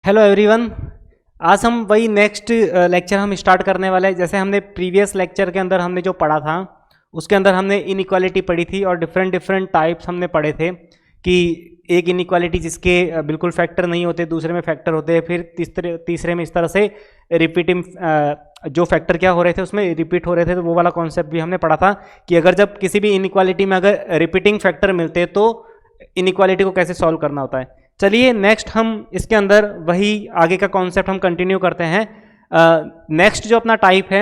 Hello everyone. आज हम वही नेक्स्ट लेक्चर हम स्टार्ट करने वाले हैं। जैसे हमने प्रीवियस लेक्चर के अंदर हमने जो पढ़ा था उसके अंदर हमने इनइक्वालिटी पढ़ी थी और डिफरेंट डिफरेंट टाइप्स हमने पढ़े थे कि एक इनइक्वालिटी जिसके बिल्कुल फैक्टर नहीं होते, दूसरे में फैक्टर होते हैं, फिर तीसरे में इस तरह से रिपीटिंग जो फैक्टर क्या हो रहे थे उसमें रिपीट हो रहे थे। तो वो वाला कॉन्सेप्ट भी हमने पढ़ा था कि अगर जब किसी भी इनइक्वालिटी में अगर रिपीटिंग फैक्टर मिलते हैं तो इनइक्वालिटी को कैसे सॉल्व करना होता है। चलिए नेक्स्ट हम इसके अंदर वही आगे का कॉन्सेप्ट हम कंटिन्यू करते हैं। नेक्स्ट जो अपना टाइप है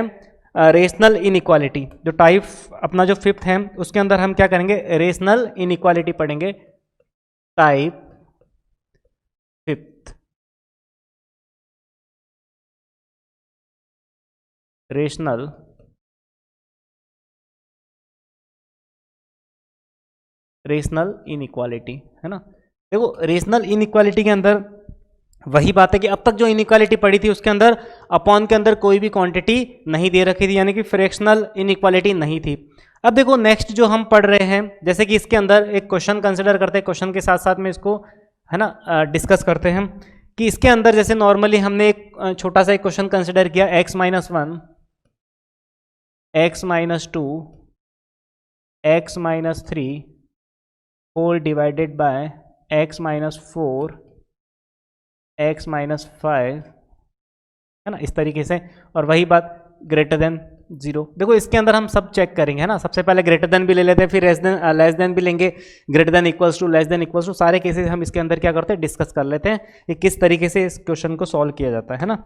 रेशनल इनइक्वालिटी, जो टाइप अपना जो फिफ्थ है उसके अंदर हम क्या करेंगे, रेशनल इनइक्वालिटी पढ़ेंगे। टाइप फिफ्थ, रेशनल इनइक्वालिटी है ना। देखो रेशनल इनइक्वालिटी के अंदर वही बात है कि अब तक जो इनइक्वालिटी पड़ी थी उसके अंदर अपॉन के अंदर कोई भी क्वांटिटी नहीं दे रखी थी, यानी कि फ्रैक्शनल इनइक्वालिटी नहीं थी। अब देखो नेक्स्ट जो हम पढ़ रहे हैं, जैसे कि इसके अंदर एक क्वेश्चन कंसिडर करते हैं, क्वेश्चन के साथ साथ में इसको है ना डिस्कस करते हैं कि इसके अंदर जैसे नॉर्मली हमने एक छोटा सा एक क्वेश्चन कंसिडर किया, x-1 x-2 x-3 whole divided bye x-4 x-5 है ना, इस तरीके से। और वही बात ग्रेटर देन 0। देखो इसके अंदर हम सब चेक करेंगे है ना, सबसे पहले ग्रेटर देन भी ले लेते हैं, फिर लेस देन भी लेंगे, greater than equals to, less than equals to, सारे केसेस हम इसके अंदर क्या करते हैं डिस्कस कर लेते हैं कि किस तरीके से इस क्वेश्चन को सॉल्व किया जाता है ना।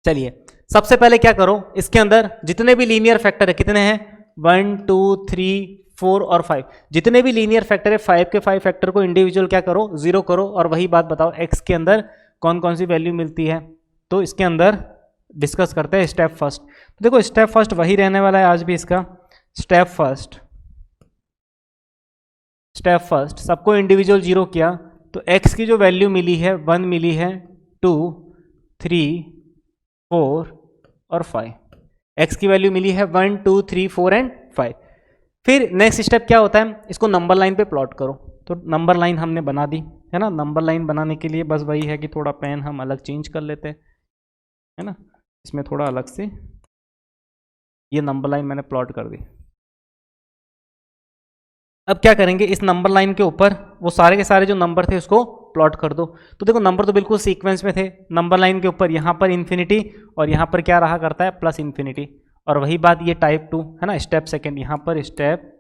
चलिए सबसे पहले क्या करो, इसके अंदर जितने भी लीनियर फैक्टर है, कितने हैं 1 2 3 4 और 5, जितने भी लीनियर फैक्टर है 5 के 5 फैक्टर को इंडिविजुअल क्या करो 0 करो। और वही बात बताओ x के अंदर कौन कौन सी वैल्यू मिलती है, तो इसके अंदर डिस्कस करते हैं स्टेप फर्स्ट। तो देखो स्टेप फर्स्ट वही रहने वाला है आज भी इसका। स्टेप फर्स्ट सबको इंडिविजुअल 0 किया तो x की जो वैल्यू मिली है 1 मिली है, 2 3 4 और 5, x की वैल्यू मिली है 1 2 3 4 एंड 5। फिर नेक्स्ट स्टेप क्या होता है, इसको नंबर लाइन पे प्लॉट करो। तो नंबर लाइन हमने बना दी है ना। नंबर लाइन बनाने के लिए बस वही है कि थोड़ा पेन हम अलग चेंज कर लेते हैं है ना, इसमें थोड़ा अलग से ये नंबर लाइन मैंने प्लॉट कर दी। अब क्या करेंगे, इस नंबर लाइन के ऊपर वो सारे के सारे जो नंबर थे उसको प्लॉट कर दो। तो देखो नंबर तो बिल्कुल सीक्वेंस में थे, नंबर लाइन के ऊपर यहाँ पर इन्फिनिटी और यहाँ पर क्या रहा करता है प्लस इन्फिनिटी। और वही बात ये टाइप 2 है ना, स्टेप सेकंड, यहाँ पर स्टेप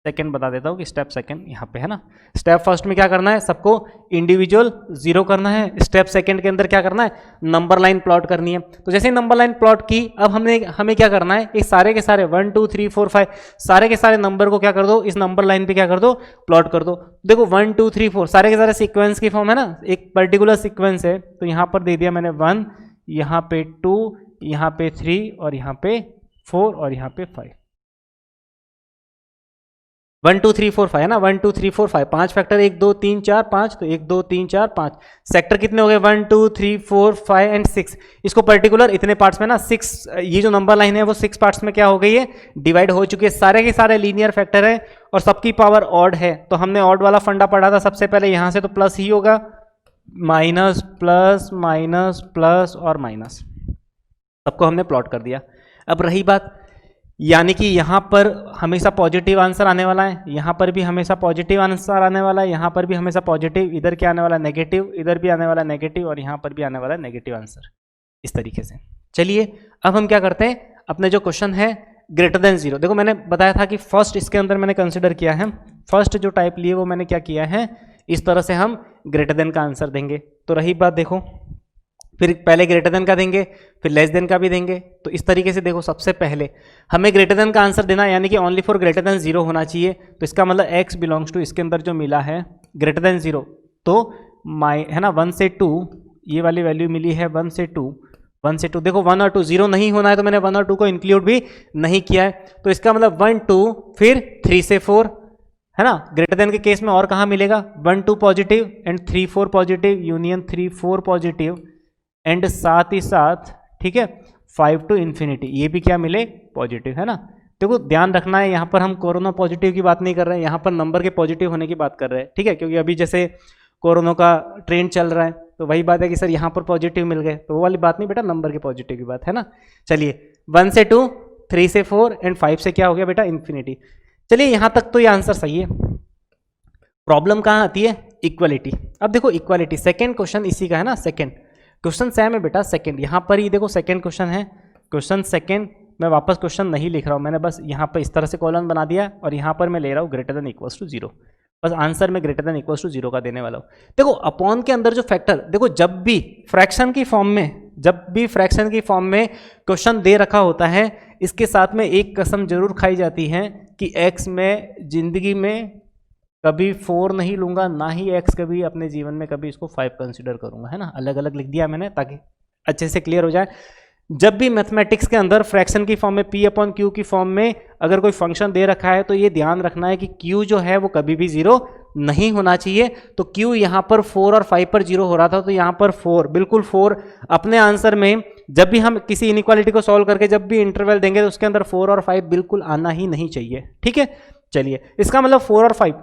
सेकंड बता देता हूँ कि स्टेप सेकंड यहाँ पे है ना। स्टेप फर्स्ट में क्या करना है, सबको इंडिविजुअल 0 करना है। स्टेप सेकंड के अंदर क्या करना है, नंबर लाइन प्लॉट करनी है। तो जैसे ही नंबर लाइन प्लॉट की, अब हमें क्या करना है, ये सारे के सारे 1 2 3 4 5 सारे के सारे नंबर को क्या कर दो, इस नंबर लाइन पे क्या कर दो, प्लॉट कर दो। देखो 1 2 3 4 सारे के सारे सीक्वेंस की फॉर्म है ना, एक पर्टिकुलर सीक्वेंस है। तो यहाँ पर दे दिया मैंने 1, यहाँ पे 2, यहाँ पे 3 और यहाँ पे 4 और यहाँ पे 5। 1 2 3 4 5 है ना, 1 2 3 4 5 5 फैक्टर 1 2 3 4 5, तो 1 2 3 4 5 सेक्टर कितने हो गए 1 2 3 4 5 एंड 6। इसको पर्टिकुलर इतने पार्ट्स में ना 6, ये जो नंबर लाइन है वो 6 पार्ट्स में क्या हो गई है, डिवाइड हो चुकी है। सारे के सारे लीनियर फैक्टर है और सबकी पावर ऑड है। तो हमने ऑड वाला फंडा पढ़ा था सबसे पहले, यहाँ से तो प्लस ही होगा, माइनस प्लस माइनस प्लस और माइनस, सबको हमने प्लॉट कर दिया। अब रही बात, यानी कि यहाँ पर हमेशा पॉजिटिव आंसर आने वाला है, यहाँ पर भी हमेशा पॉजिटिव आंसर आने वाला है, यहाँ पर भी हमेशा पॉजिटिव, इधर क्या आने वाला है नेगेटिव, इधर भी आने वाला है नेगेटिव और यहाँ पर भी आने वाला है नेगेटिव आंसर, इस तरीके से। चलिए अब हम क्या करते हैं, अपने जो क्वेश्चन है ग्रेटर देन 0। देखो मैंने बताया था कि फर्स्ट इसके अंदर मैंने कंसिडर किया है, फर्स्ट जो टाइप लिए वो मैंने क्या किया है, इस तरह से हम ग्रेटर देन का आंसर देंगे। तो रही बात, देखो फिर पहले ग्रेटर देन का देंगे, फिर लेस देन का भी देंगे। तो इस तरीके से देखो सबसे पहले हमें ग्रेटर देन का आंसर देना, यानी कि ओनली फॉर ग्रेटर देन 0 होना चाहिए। तो इसका मतलब x बिलोंग्स टू, इसके अंदर जो मिला है ग्रेटर देन 0, तो है ना 1 से 2, ये वाली वैल्यू मिली है 1 से 2, 1 से 2। देखो 1 और 2 0 नहीं होना है तो मैंने 1 और 2 को इंक्लूड भी नहीं किया है। तो इसका मतलब 1 2 फिर 3 से 4 है ना। ग्रेटर देन के केस में और कहाँ मिलेगा, 1 2 positive and 3 4 positive, union 3 4 positive and साथ ही साथ ठीक है 5 टू इन्फिनिटी, ये भी क्या मिले पॉजिटिव है ना। देखो ध्यान रखना है, यहाँ पर हम कोरोना पॉजिटिव की बात नहीं कर रहे हैं, यहाँ पर नंबर के पॉजिटिव होने की बात कर रहे हैं, ठीक है। क्योंकि अभी जैसे कोरोना का ट्रेंड चल रहा है, तो वही बात है कि सर यहाँ पर पॉजिटिव मिल गए, तो वो वाली बात नहीं बेटा, नंबर के पॉजिटिव की बात है ना। चलिए 1 से 2, 3 से 4 एंड 5 से क्या हो गया बेटा, इन्फिनिटी। चलिए यहाँ तक तो ये आंसर सही है। प्रॉब्लम कहाँ आती है, इक्वालिटी। अब देखो इक्वालिटी, सेकेंड क्वेश्चन इसी का है ना, सेकेंड क्वेश्चन सेम है बेटा, सेकेंड यहाँ पर ही देखो सेकेंड क्वेश्चन है, क्वेश्चन सेकेंड। मैं वापस क्वेश्चन नहीं लिख रहा हूँ, मैंने बस यहाँ पर इस तरह से कॉलम बना दिया और यहाँ पर मैं ले रहा हूँ ग्रेटर देन इक्वल्स टू 0, बस आंसर में ग्रेटर देन इक्वल्स टू 0 का देने वाला हूँ। देखो अपॉन के अंदर जो फैक्टर, देखो जब भी फ्रैक्शन की फॉर्म में क्वेश्चन दे रखा होता है, इसके साथ में एक कसम जरूर खाई जाती है कि एक्स में जिंदगी में कभी 4 नहीं लूंगा, ना ही एक्स कभी अपने जीवन में कभी इसको 5 कंसिडर करूंगा, है ना। अलग अलग लिख दिया मैंने ताकि अच्छे से क्लियर हो जाए। जब भी मैथमेटिक्स के अंदर फ्रैक्शन की फॉर्म में, पी अपॉन क्यू की फॉर्म में अगर कोई फंक्शन दे रखा है, तो ये ध्यान रखना है कि क्यू जो है वो कभी भी 0 नहीं होना चाहिए। तो क्यू यहाँ पर 4 और 5 पर 0 हो रहा था, तो यहाँ पर 4, बिल्कुल 4 अपने आंसर में। जब भी हम किसी इनइक्वालिटी को सॉल्व करके जब भी इंटरवल देंगे, तो उसके अंदर 4 और 5 बिल्कुल आना ही नहीं चाहिए, ठीक है। चलिए इसका मतलब 4 और 5,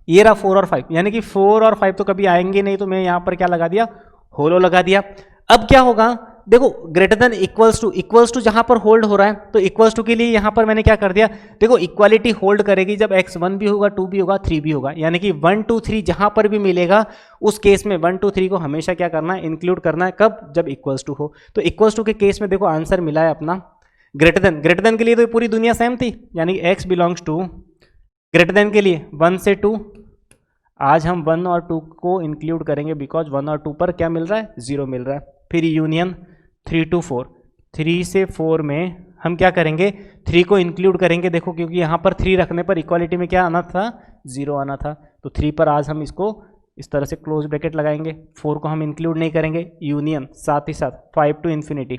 ये रहा 4 और 5, यानी कि 4 और 5 तो कभी आएंगे नहीं, तो मैं यहाँ पर क्या लगा दिया, होलो लगा दिया। अब क्या होगा, देखो ग्रेटर देन इक्वल्स टू जहां पर होल्ड हो रहा है, तो इक्वल्स टू के लिए यहां पर मैंने क्या कर दिया, देखो इक्वालिटी होल्ड करेगी जब x 1 भी होगा, 2 भी होगा, 3 भी होगा, यानी कि 1 2 3 जहां पर भी मिलेगा उस केस में 1 2 3 को हमेशा क्या करना है, इंक्लूड करना है। कब, जब इक्वल्स टू हो। तो इक्वल्स टू के केस में देखो आंसर मिला है अपना ग्रेटर देन के लिए तो पूरी दुनिया सेम थी, यानी x belongs to greater than के लिए 1 से 2। आज हम 1 और 2 को इंक्लूड करेंगे, बिकॉज 1 और 2 पर क्या मिल रहा है, 0 मिल रहा है। फिर यूनियन 3 to 4, 3 से 4 में हम क्या करेंगे, 3 को इंक्लूड करेंगे। देखो क्योंकि यहाँ पर 3 रखने पर इक्वालिटी में क्या आना था, 0 आना था, तो 3 पर आज हम इसको इस तरह से क्लोज ब्रैकेट लगाएंगे, 4 को हम इंक्लूड नहीं करेंगे। यूनियन साथ ही साथ 5 to इन्फिनिटी,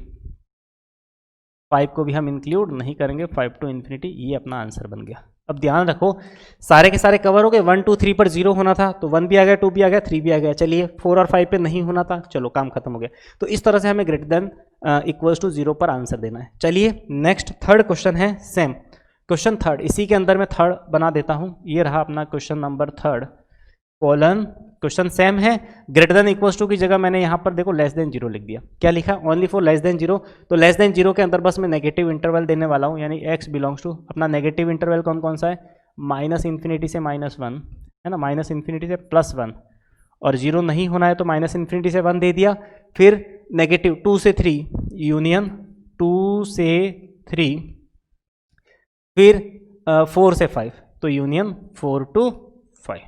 5 को भी हम इंक्लूड नहीं करेंगे, 5 to इन्फिनिटी, ये अपना आंसर बन गया। अब ध्यान रखो सारे के सारे कवर हो गए, 1 2 3 पर 0 होना था, तो 1 भी आ गया, 2 भी आ गया, 3 भी आ गया। चलिए 4 और 5 पे नहीं होना था, चलो काम खत्म हो गया। तो इस तरह से हमें ग्रेटर देन इक्वल्स टू 0 पर आंसर देना है। चलिए नेक्स्ट थर्ड क्वेश्चन है, सेम क्वेश्चन थर्ड, इसी के अंदर मैं थर्ड बना देता हूँ। ये रहा अपना question number third, colon question same है। ग्रेटर देन इक्वल्स टू की जगह मैंने यहाँ पर देखो लेस देन 0 लिख दिया। क्या लिखा, ओनली फॉर लेस देन 0। तो लेस देन 0 के अंदर बस मैं नेगेटिव इंटरवल देने वाला हूँ, यानी x बिलोंग्स टू, अपना नेगेटिव इंटरवल कौन कौन सा है, माइनस इन्फिनिटी से -1, है ना, माइनस इन्फिनिटी से +1, और 0 नहीं होना है तो माइनस इन्फिनिटी से 1 दे दिया। फिर नेगेटिव 2 से 3, यूनियन 2 से 3, फिर 4 से 5, तो यूनियन 4 to 5।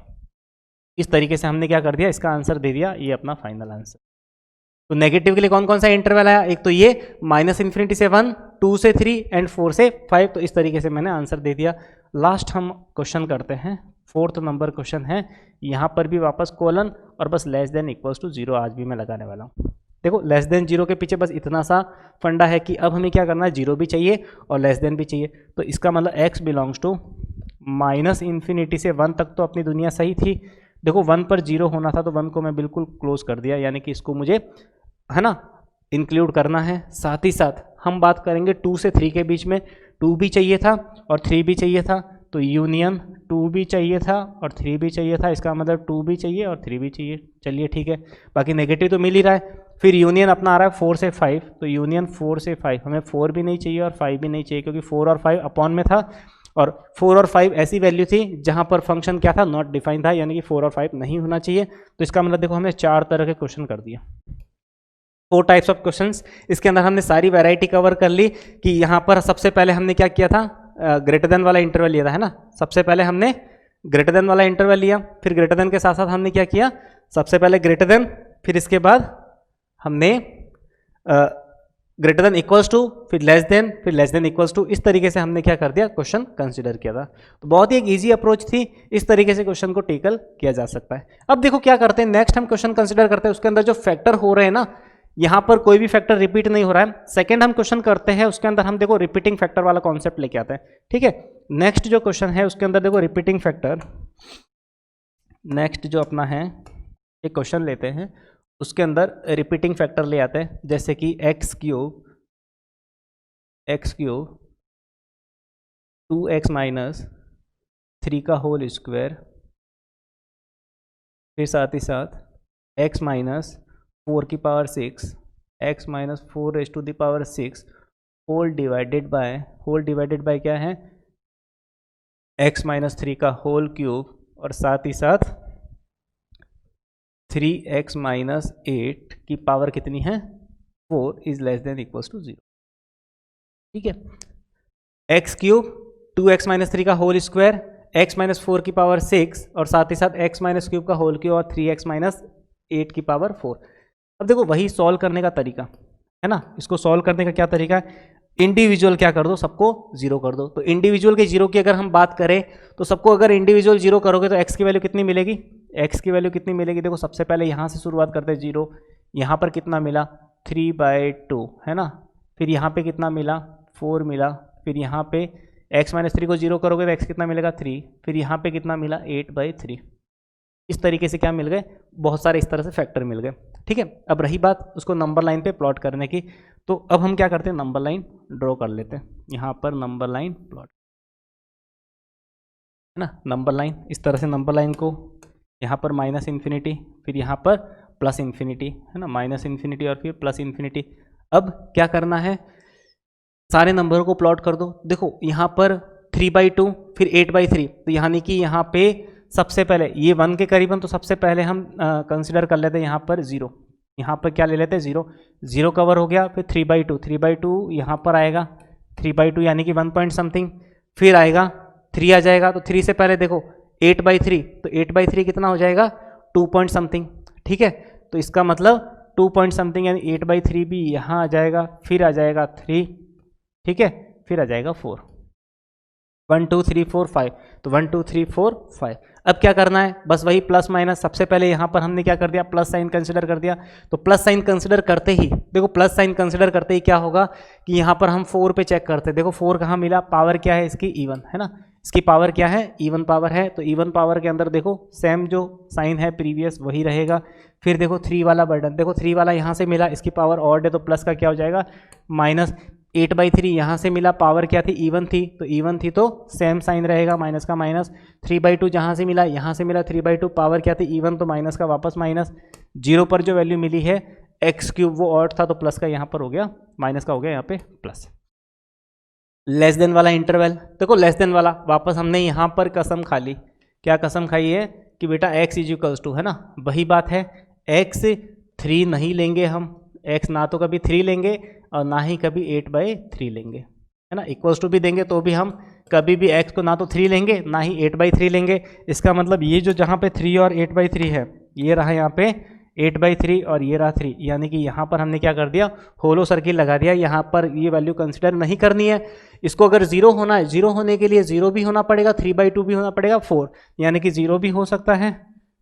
इस तरीके से हमने क्या कर दिया, इसका आंसर दे दिया, ये अपना फाइनल आंसर। तो नेगेटिव के लिए कौन कौन सा इंटरवल आया, एक तो ये माइनस इन्फिनिटी से 1, 2 से 3 एंड 4 से 5। तो इस तरीके से मैंने आंसर दे दिया। लास्ट हम क्वेश्चन करते हैं, फोर्थ नंबर क्वेश्चन है। यहाँ पर भी वापस कोलन और बस लेस देन इक्वल्स टू 0 आज भी मैं लगाने वाला हूँ। देखो लेस देन 0 के पीछे बस इतना सा फंडा है कि अब हमें क्या करना है, 0 भी चाहिए और लेस देन भी चाहिए। तो इसका मतलब x belongs to minus infinity से 1 तक तो अपनी दुनिया सही थी। देखो 1 पर 0 होना था, तो 1 को मैं बिल्कुल क्लोज कर दिया, यानी कि इसको मुझे, है ना, इंक्लूड करना है। साथ ही साथ हम बात करेंगे 2 से 3 के बीच में, 2 भी चाहिए था और 3 भी चाहिए था, तो यूनियन 2 भी चाहिए था और 3 भी चाहिए था। इसका मतलब 2 भी चाहिए और 3 भी चाहिए। चलिए ठीक है, बाकी नेगेटिव तो मिल ही रहा है। फिर यूनियन अपना आ रहा है 4 से 5, तो यूनियन 4 से 5, हमें 4 भी नहीं चाहिए और 5 भी नहीं चाहिए, क्योंकि 4 और 5 अपॉन में था, और 4 और 5 ऐसी वैल्यू थी जहां पर फंक्शन क्या था, नॉट डिफाइन था, यानी कि 4 और 5 नहीं होना चाहिए। तो इसका मतलब देखो हमने 4 तरह के क्वेश्चन कर दिया, 4 टाइप्स ऑफ क्वेश्चंस। इसके अंदर हमने सारी वैरायटी कवर कर ली कि यहाँ पर सबसे पहले हमने क्या किया था, ग्रेटर देन वाला इंटरवल लिया था, है ना। सबसे पहले हमने ग्रेटर देन वाला इंटरवल लिया, फिर ग्रेटर देन के साथ साथ हमने क्या किया, सबसे पहले ग्रेटर देन, फिर इसके बाद हमने ग्रेटर देन इक्वल्स टू, फिर लेस देन इक्वल्स टू। इस तरीके से हमने क्या कर दिया, क्वेश्चन कंसिडर किया था। तो बहुत ही एक इजी अप्रोच थी, इस तरीके से क्वेश्चन को टेकल किया जा सकता है। अब देखो क्या करते हैं, नेक्स्ट हम क्वेश्चन कंसिडर करते हैं, उसके अंदर जो फैक्टर हो रहे हैं ना, यहाँ पर कोई भी फैक्टर रिपीट नहीं हो रहा है। सेकंड हम क्वेश्चन करते हैं, उसके अंदर हम देखो रिपीटिंग फैक्टर वाला कॉन्सेप्ट लेके आते हैं, ठीक है। नेक्स्ट जो क्वेश्चन है उसके अंदर देखो रिपीटिंग फैक्टर, नेक्स्ट जो अपना है एक क्वेश्चन लेते हैं, उसके अंदर रिपीटिंग फैक्टर ले आते हैं, जैसे कि एक्स क्यूब 2x - 3 का होल स्क्वायर फिर साथ ही साथ x माइनस 4 की power 6, x minus 4 raise to the power 6 whole divided by क्या है, x माइनस 3 का होल क्यूब, और साथ ही साथ 3x माइनस 8 की पावर कितनी है 4 is less than equals to 0। ठीक है, एक्स क्यूब 2x माइनस 3 का होल स्क्वायर, x माइनस 4 की पावर 6 और साथ ही साथ x माइनस क्यूब का होल क्यूब और 3x माइनस 8 की पावर 4। अब देखो वही सॉल्व करने का तरीका है ना, इसको सॉल्व करने का क्या तरीका है, इंडिविजुअल क्या कर दो, सबको जीरो कर दो। तो इंडिविजुअल के जीरो की अगर हम बात करें तो सबको अगर इंडिविजुअल जीरो करोगे तो x की वैल्यू कितनी मिलेगी, x की वैल्यू कितनी मिलेगी, देखो सबसे पहले यहाँ से शुरुआत करते हैं जीरो, यहाँ पर कितना मिला 3/2 है ना, फिर यहाँ पे कितना मिला 4 मिला, फिर यहाँ पे x माइनस 3 को जीरो करोगे तो x कितना मिलेगा 3, फिर यहाँ पे कितना मिला 8/3। इस तरीके से क्या मिल गए, बहुत सारे इस तरह से फैक्टर मिल गए। ठीक है, अब रही बात उसको नंबर लाइन पे प्लॉट करने की, तो अब हम क्या करते हैं, नंबर लाइन ड्रॉ कर लेते हैं। यहाँ पर नंबर लाइन प्लॉट है ना, नंबर लाइन इस तरह से, नंबर लाइन को यहाँ पर माइनस इन्फिनिटी, फिर यहाँ पर प्लस इन्फिनिटी है ना, माइनस इन्फिनिटी और फिर प्लस इन्फिनिटी। अब क्या करना है, सारे नंबरों को प्लॉट कर दो। देखो यहाँ पर 3/2 फिर 8/3, तो यानी कि यहाँ पे सबसे पहले ये 1 के करीबन, तो सबसे पहले हम कंसिडर कर लेते हैं यहाँ पर 0, यहाँ पर क्या ले लेते हैं 0, 0 कवर हो गया, फिर 3/2 यहाँ पर आएगा 3/2 यानी कि 1 पॉइंट समथिंग, फिर आएगा 3 आ जाएगा, तो 3 से पहले देखो 8/3, तो 8/3 कितना हो जाएगा 2 पॉइंट समथिंग। ठीक है, तो इसका मतलब 2 पॉइंट समथिंग यानी 8/3 भी यहाँ आ जाएगा, फिर आ जाएगा 3, ठीक है, फिर आ जाएगा 4, 1 2 3 4 5, तो 1 2 3 4 5। अब क्या करना है, बस वही प्लस माइनस, सबसे पहले यहाँ पर हमने क्या कर दिया, प्लस साइन कंसिडर कर दिया। तो प्लस साइन कंसिडर करते ही देखो, प्लस साइन कंसिडर करते ही क्या होगा कि यहाँ पर हम 4 पे चेक करते हैं। देखो 4 कहाँ मिला, पावर क्या है इसकी इवन है ना, इसकी पावर क्या है इवन पावर है, तो इवन पावर के अंदर देखो सेम जो साइन है प्रीवियस वही रहेगा। फिर देखो 3 वाला बर्डन, देखो 3 वाला यहाँ से मिला, इसकी पावर ऑड है तो प्लस का क्या हो जाएगा माइनस, 8/3 यहाँ से मिला, पावर क्या थी इवन थी, तो इवन थी तो सेम साइन रहेगा माइनस का माइनस। 3/2 जहाँ से मिला, यहाँ से मिला 3/2, पावर क्या थी इवन, तो माइनस का वापस माइनस। 0 पर जो वैल्यू मिली है एक्स क्यूब वो ऑड था, तो प्लस का यहाँ पर हो गया, माइनस का हो गया यहाँ पे प्लस। लेस देन वाला इंटरवल, देखो लेस देन वाला वापस हमने यहाँ पर कसम खा ली, क्या कसम खाई है कि बेटा x इज इक्वल्स टू है ना, वही बात है x 3 नहीं लेंगे हम, x ना तो कभी 3 लेंगे और ना ही कभी 8/3 लेंगे है ना, इक्वल्स टू भी देंगे तो भी हम कभी भी x को ना तो 3 लेंगे ना ही 8/3 लेंगे। इसका मतलब ये जो जहाँ पे 3 और 8/3 है, ये रहा यहाँ पे 8/3 और ये रहा 3, यानी कि यहाँ पर हमने क्या कर दिया, होलो सर्किल लगा दिया, यहाँ पर ये वैल्यू कंसिडर नहीं करनी है। इसको अगर 0 होना है, 0 होने के लिए 0 भी होना पड़ेगा, 3/2 भी होना पड़ेगा, 4 यानी कि 0 भी हो सकता है,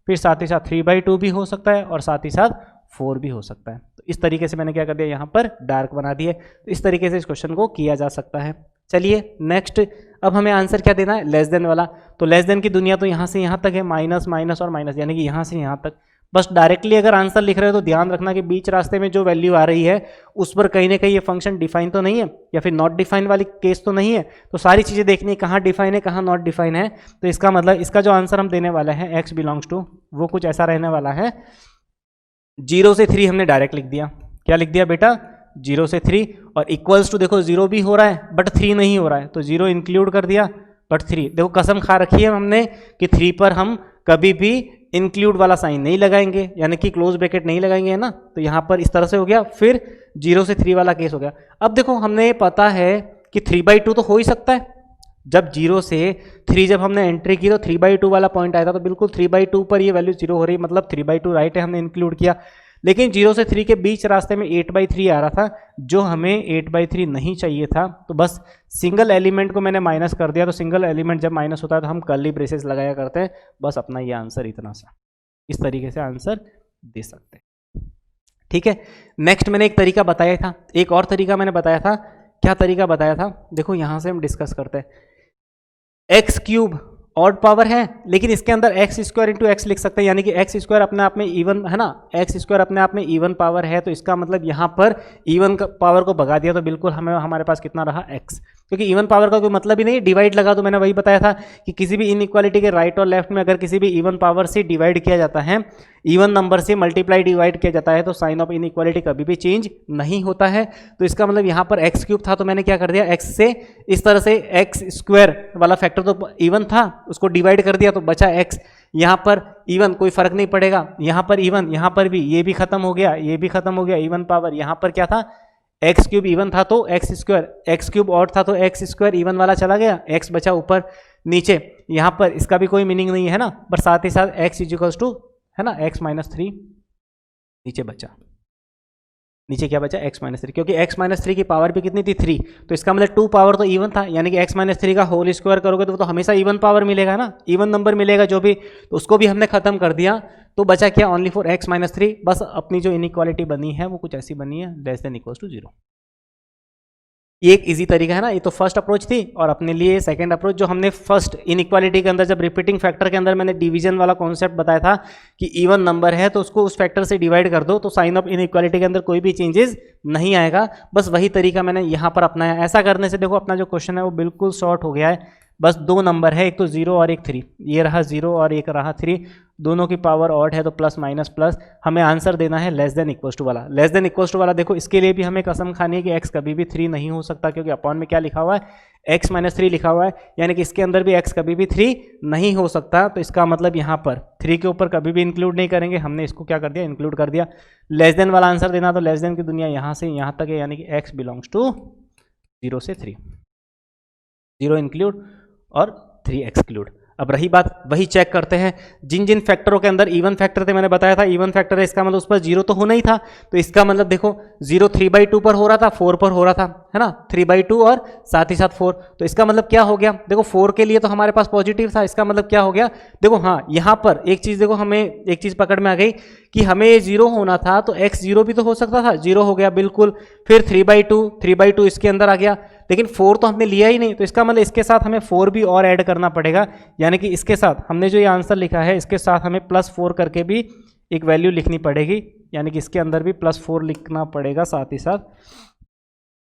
फिर साथ ही साथ 3/2 भी हो सकता है और साथ ही साथ 4 भी हो सकता है। तो इस तरीके से मैंने क्या कर दिया, यहाँ पर डार्क बना दिए। तो इस तरीके से इस क्वेश्चन को किया जा सकता है। चलिए नेक्स्ट, अब हमें आंसर क्या देना है, लेस देन वाला। तो लेस देन की दुनिया तो यहाँ से यहाँ तक है, माइनस माइनस और माइनस, यानी कि यहाँ से यहाँ तक। बस डायरेक्टली अगर आंसर लिख रहे हो तो ध्यान रखना कि बीच रास्ते में जो वैल्यू आ रही है उस पर कहीं ना कहीं ये फंक्शन डिफाइन तो नहीं है, या फिर नॉट डिफाइन वाली केस तो नहीं है। तो सारी चीज़ें देखनी है, कहाँ डिफाइन है कहाँ नॉट डिफाइन है। तो इसका मतलब इसका जो आंसर हम देने वाला है x बिलोंग्स टू, वो कुछ ऐसा रहने वाला है, 0 से 3 हमने डायरेक्ट लिख दिया। क्या लिख दिया बेटा, 0 से 3, और इक्वल्स टू देखो 0 भी हो रहा है बट 3 नहीं हो रहा है, तो 0 इंक्लूड कर दिया बट 3। देखो कसम खा रखी है हमने कि 3 पर हम कभी भी इंक्लूड वाला साइन नहीं लगाएंगे, यानी कि क्लोज ब्रैकेट नहीं लगाएंगे है ना। तो यहाँ पर इस तरह से हो गया, फिर 0 से 3 वाला केस हो गया। अब देखो हमने पता है कि 3/2 तो हो ही सकता है, जब 0 से 3 जब हमने एंट्री की तो 3/2 वाला पॉइंट आया था, तो बिल्कुल 3/2 पर ये वैल्यू 0 हो रही, मतलब 3/2 राइट है, हमने इंक्लूड किया। लेकिन 0 से 3 के बीच रास्ते में 8/3 आ रहा था, जो हमें 8/3 नहीं चाहिए था, तो बस सिंगल एलिमेंट को मैंने माइनस कर दिया। तो सिंगल एलिमेंट जब माइनस होता है तो हम कर्ली ब्रेसेस लगाया करते हैं। बस अपना ये आंसर इतना सा, इस तरीके से आंसर दे सकते हैं। ठीक है, नेक्स्ट मैंने एक तरीका बताया था, एक और तरीका मैंने बताया था। क्या तरीका बताया था, देखो यहाँ से हम डिस्कस करते हैं। एक्स क्यूब ऑड पावर है, लेकिन इसके अंदर एक्स स्क्वायर इंटू एक्स लिख सकते हैं, यानी कि एक्स स्क्वायर अपने आप में इवन है ना, एक्स स्क्वायर अपने आप में इवन पावर है। तो इसका मतलब यहाँ पर इवन पावर को भगा दिया तो बिल्कुल हमें हमारे पास कितना रहा एक्स। क्योंकि इवन पावर का कोई मतलब ही नहीं, डिवाइड लगा। तो मैंने वही बताया था कि किसी भी इनइक्वालिटी के राइट और लेफ्ट में अगर किसी भी इवन पावर से डिवाइड किया जाता है, इवन नंबर से मल्टीप्लाई डिवाइड किया जाता है, तो साइन ऑफ इनइक्वालिटी कभी भी चेंज नहीं होता है। तो इसका मतलब यहाँ पर एक्स क्यूब था तो मैंने क्या कर दिया, एक्स से इस तरह से एक्स स्क्वायर वाला फैक्टर तो इवन था, उसको डिवाइड कर दिया तो बचा एक्स। यहाँ पर इवन कोई फर्क नहीं पड़ेगा, यहाँ पर इवन, यहाँ पर भी, ये भी खत्म हो गया, ये भी खत्म हो गया, इवन पावर। यहाँ पर क्या था, एक्स क्यूब इवन था तो x square, x cube odd था तो एक्स स्क्वायर, इवन वाला चला गया, एक्स बचा ऊपर नीचे। यहाँ पर इसका भी कोई मीनिंग नहीं है ना, पर साथ ही साथ एक्स इजिकल्स टू है ना एक्स माइनस 3 नीचे बचा। नीचे क्या बचा, x माइनस 3, क्योंकि x माइनस 3 की पावर भी कितनी थी 3, तो इसका मतलब 2 पावर तो इवन था, यानी कि x माइनस 3 का होल स्क्वायर करोगे तो वो तो हमेशा इवन पावर मिलेगा ना, इवन नंबर मिलेगा जो भी, तो उसको भी हमने खत्म कर दिया। तो बचा क्या, ओनली फॉर x माइनस 3। बस अपनी जो इनइक्वालिटी बनी है वो कुछ ऐसी बनी है, लेस देन इक्वल्स टू 0। ये एक इजी तरीका है ना, ये तो फर्स्ट अप्रोच थी। और अपने लिए सेकंड अप्रोच जो हमने फर्स्ट इनइक्वालिटी के अंदर, जब रिपीटिंग फैक्टर के अंदर मैंने डिवीजन वाला कॉन्सेप्ट बताया था कि इवन नंबर है तो उसको उस फैक्टर से डिवाइड कर दो तो साइन ऑफ इनइक्वालिटी के अंदर कोई भी चेंजेस नहीं आएगा। बस वही तरीका मैंने यहाँ पर अपनाया। ऐसा करने से देखो अपना जो क्वेश्चन है वो बिल्कुल शॉर्ट हो गया है। बस 2 नंबर है, एक तो 0 और एक 3, ये रहा 0 और एक रहा 3, दोनों की पावर ऑड है तो प्लस माइनस प्लस। हमें आंसर देना है लेस देन इक्वल्स टू वाला। लेस देन इक्वल्स टू वाला देखो इसके लिए भी हमें कसम खानी है कि x कभी भी 3 नहीं हो सकता, क्योंकि अपॉन में क्या लिखा हुआ है, x माइनस 3 लिखा हुआ है, यानी कि इसके अंदर भी x कभी भी 3 नहीं हो सकता। तो इसका मतलब यहाँ पर 3 के ऊपर कभी भी इंक्लूड नहीं करेंगे, हमने इसको क्या कर दिया, इंक्लूड कर दिया। लेस देन वाला आंसर देना, तो लेस देन की दुनिया यहाँ से यहाँ तक है, यानी कि x बिलोंग्स टू 0 से 3, 0 इंक्लूड और 3 एक्सक्लूड। अब रही बात, वही चेक करते हैं जिन जिन फैक्टरों के अंदर इवन फैक्टर थे, मैंने बताया था इवन फैक्टर है, इसका मतलब उस पर 0 तो होना ही था। तो इसका मतलब देखो 0 3/2 पर हो रहा था, 4 पर हो रहा था, है ना, 3/2 और साथ ही साथ 4। तो इसका मतलब क्या हो गया, देखो 4 के लिए तो हमारे पास पॉजिटिव था, इसका मतलब क्या हो गया, देखो हाँ यहाँ पर एक चीज़ देखो, हमें एक चीज़ पकड़ में आ गई कि हमें 0 होना था तो x 0 भी तो हो सकता था, 0 हो गया बिल्कुल। फिर 3/2 इसके अंदर आ गया, लेकिन 4 तो हमने लिया ही नहीं, तो इसका मतलब इसके साथ हमें 4 भी और ऐड करना पड़ेगा, यानी कि इसके साथ हमने जो ये आंसर लिखा है इसके साथ हमें +4 करके भी एक वैल्यू लिखनी पड़ेगी, यानी कि इसके अंदर भी +4 लिखना पड़ेगा साथ ही साथ।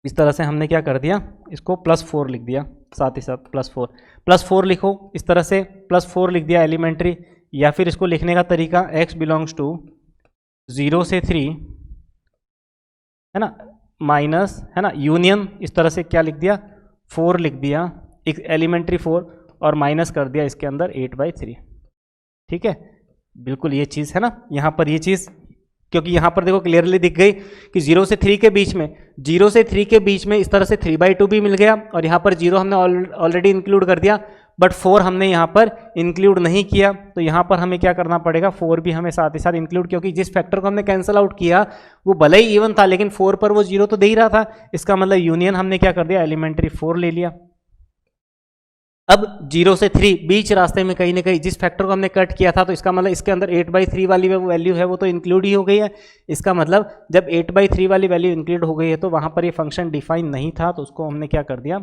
इस तरह से हमने क्या कर दिया, इसको +4 लिख दिया, साथ ही साथ +4 लिखो, इस तरह से +4 लिख दिया एलिमेंट्री। या फिर इसको लिखने का तरीका x बिलोंग्स टू 0 से 3, है ना, माइनस, है ना, यूनियन, इस तरह से क्या लिख दिया, 4 लिख दिया, एक एलिमेंट्री 4 और माइनस कर दिया इसके अंदर 8/3। ठीक है, बिल्कुल ये चीज़ है ना, यहाँ पर ये चीज़, क्योंकि यहाँ पर देखो क्लियरली दिख गई कि 0 से 3 के बीच में, 0 से 3 के बीच में इस तरह से 3/2 भी मिल गया, और यहाँ पर 0 हमने ऑलरेडी इंक्लूड कर दिया, बट 4 हमने यहाँ पर इंक्लूड नहीं किया। तो यहाँ पर हमें क्या करना पड़ेगा, 4 भी हमें साथ ही साथ इंक्लूड, क्योंकि जिस फैक्टर को हमने कैंसिल आउट किया वो भले ही इवन था, लेकिन 4 पर वो 0 तो दे ही रहा था। इसका मतलब यूनियन हमने क्या कर दिया, एलिमेंट्री 4 ले लिया। अब 0 से 3 बीच रास्ते में कहीं ना कहीं जिस फैक्टर को हमने कट किया था, तो इसका मतलब इसके अंदर 8/3 वाली वो वैल्यू है वो तो इंक्लूड ही हो गई है। इसका मतलब जब 8/3 वाली वैल्यू इंक्लूड हो गई है तो वहाँ पर ये फंक्शन डिफाइन नहीं था, तो उसको हमने क्या कर दिया,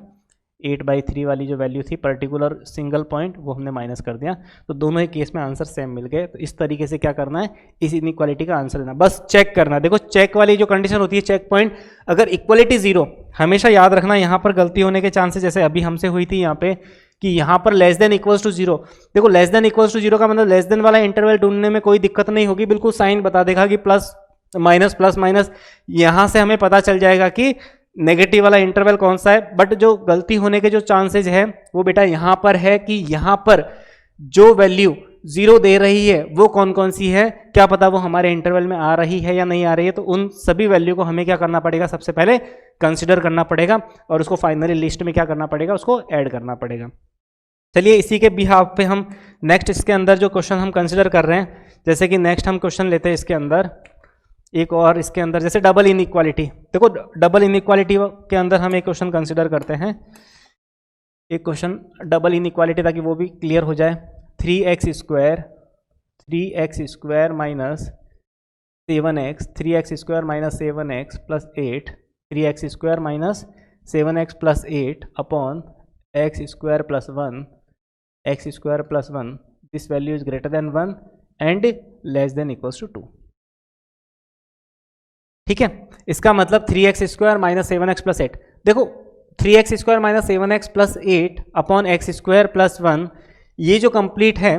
8/3 वाली जो वैल्यू थी पर्टिकुलर सिंगल पॉइंट, वो हमने माइनस कर दिया। तो दोनों ही केस में आंसर सेम मिल गए। तो इस तरीके से क्या करना है, इस इनइक्वालिटी का आंसर देना, बस चेक करना। देखो चेक वाली जो कंडीशन होती है, चेक पॉइंट, अगर इक्वलिटी 0, हमेशा याद रखना यहाँ पर गलती होने के चांसेस, जैसे अभी हमसे हुई थी यहाँ पे कि यहाँ पर लेस देन इक्वल्स टू 0। देखो लेस देन इक्वल्स टू 0 का मतलब लेस देन वाला इंटरवल ढूंढने में कोई दिक्कत नहीं होगी, बिल्कुल साइन बता देगा कि प्लस माइनस। यहाँ से हमें पता चल जाएगा कि नेगेटिव वाला इंटरवल कौन सा है। बट जो गलती होने के जो चांसेज है वो बेटा यहाँ पर है कि यहाँ पर जो वैल्यू 0 दे रही है वो कौन कौन सी है, क्या पता वो हमारे इंटरवल में आ रही है या नहीं आ रही है। तो उन सभी वैल्यू को हमें क्या करना पड़ेगा, सबसे पहले कंसिडर करना पड़ेगा, और उसको फाइनली लिस्ट में क्या करना पड़ेगा, उसको ऐड करना पड़ेगा। चलिए इसी के बिहाफ पे हम नेक्स्ट इसके अंदर जो क्वेश्चन हम कंसिडर कर रहे हैं, जैसे कि नेक्स्ट हम क्वेश्चन लेते हैं इसके अंदर एक और, इसके अंदर जैसे डबल इनइक्वालिटी। देखो डबल इनइक्वालिटी के अंदर हम एक क्वेश्चन कंसिडर करते हैं, एक क्वेश्चन डबल इनइक्वालिटी, ताकि वो भी क्लियर हो जाए। 3x square minus 7x, 3x square minus 7x plus 8, 3x square minus 7x plus 8 upon x square plus 1, x square plus 1, this value is greater than 1 and less than equals to 2। ठीक है, इसका मतलब 3x square minus 7x plus 8। देखो 3x² minus 7x plus 8 upon x² plus 1, ये जो complete है,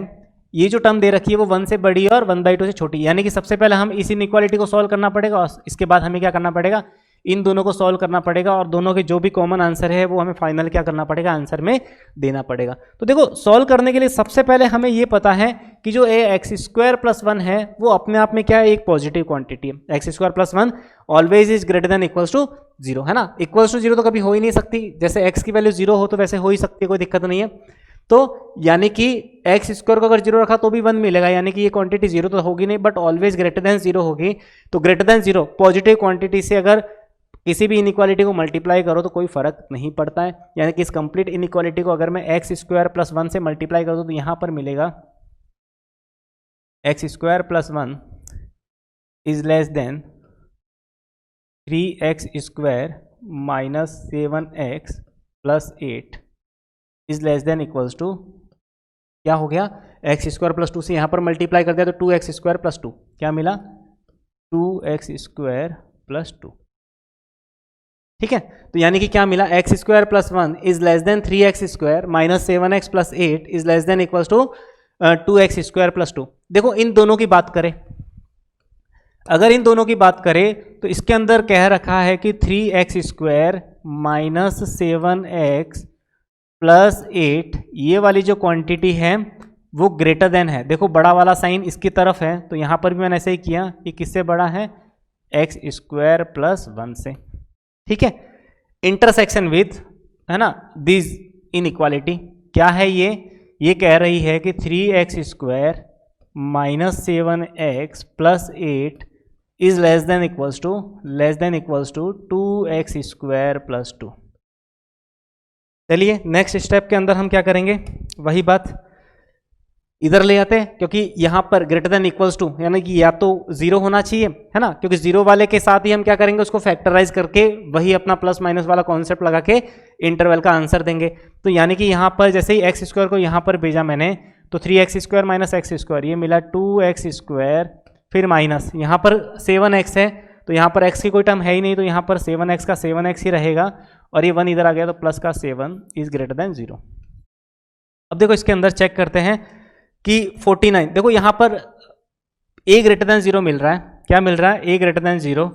ये जो टर्म दे रखी है वो 1 से बड़ी और 1/2 से छोटी, यानी कि सबसे पहले हम इस इनइक्वालिटी को सॉल्व करना पड़ेगा और इसके बाद हमें क्या करना पड़ेगा, इन दोनों को सॉल्व करना पड़ेगा और दोनों के जो भी कॉमन आंसर है वो हमें फाइनल क्या करना पड़ेगा, आंसर में देना पड़ेगा। तो देखो सॉल्व करने के लिए सबसे पहले हमें ये पता है कि जो x² प्लस 1 है वो अपने आप में क्या है, एक पॉजिटिव क्वांटिटी है। x² plus 1 always is greater than equals to 0, है ना। इक्वल्स टू 0 तो कभी हो ही नहीं सकती, जैसे x की वैल्यू 0 हो तो वैसे हो ही सकती है, कोई दिक्कत नहीं है। तो यानी कि x² को अगर 0 रखा तो भी 1 मिलेगा, यानी कि ये क्वांटिटी 0 तो होगी नहीं बट ऑलवेज ग्रेटर देन 0 होगी। तो ग्रेटर देन 0 पॉजिटिव क्वांटिटी से अगर किसी भी इनइक्वालिटी को मल्टीप्लाई करो तो कोई फर्क नहीं पड़ता है, यानी कि इस कंप्लीट इनइक्वालिटी को अगर मैं x² प्लस 1 से मल्टीप्लाई कर दूं तो यहां पर मिलेगा x² plus 1 is less than 3x² minus 7x plus 8 is less than equals to, क्या हो गया, x² प्लस 2 से यहां पर मल्टीप्लाई कर दिया तो 2x² प्लस 2 क्या मिला, 2x² प्लस 2। ठीक है, तो यानी कि क्या मिला, x² plus 1 is less than 3x² minus 7x plus 8 is less than equals to 2x² plus 2। देखो इन दोनों की बात करें, अगर इन दोनों की बात करें तो इसके अंदर कह रखा है कि 3x² माइनस 7x प्लस 8, ये वाली जो क्वांटिटी है वो ग्रेटर देन है। देखो बड़ा वाला साइन इसकी तरफ है तो यहां पर भी मैंने ऐसे ही किया कि किससे बड़ा है, x² प्लस 1 से। ठीक है, इंटरसेक्शन विथ, है ना, दिस इनइक्वालिटी क्या है, ये कह रही है कि 3x² minus 7x plus 8 is less than equals to 2x² plus 2। चलिए नेक्स्ट स्टेप के अंदर हम क्या करेंगे, वही बात इधर ले आते हैं, क्योंकि यहां पर ग्रेटर देन इक्वल्स टू यानी कि या तो 0 होना चाहिए, है ना, क्योंकि 0 वाले के साथ ही हम क्या करेंगे, उसको फैक्टराइज करके वही अपना प्लस माइनस वाला कॉन्सेप्ट लगा के इंटरवल का आंसर देंगे। तो यानी कि यहां पर जैसे ही x² को यहां पर भेजा मैंने तो 3x² माइनस x², ये मिला 2x², फिर माइनस यहाँ पर 7x है तो यहाँ पर x की कोई टर्म है ही नहीं, तो यहाँ पर 7x का 7x ही रहेगा और ये 1 इधर आ गया तो प्लस का 7 इज ग्रेटर देन 0। अब देखो इसके अंदर चेक करते हैं कि 49, देखो यहाँ पर a ग्रेटर देन 0 मिल रहा है, क्या मिल रहा है, a ग्रेटर देन 0,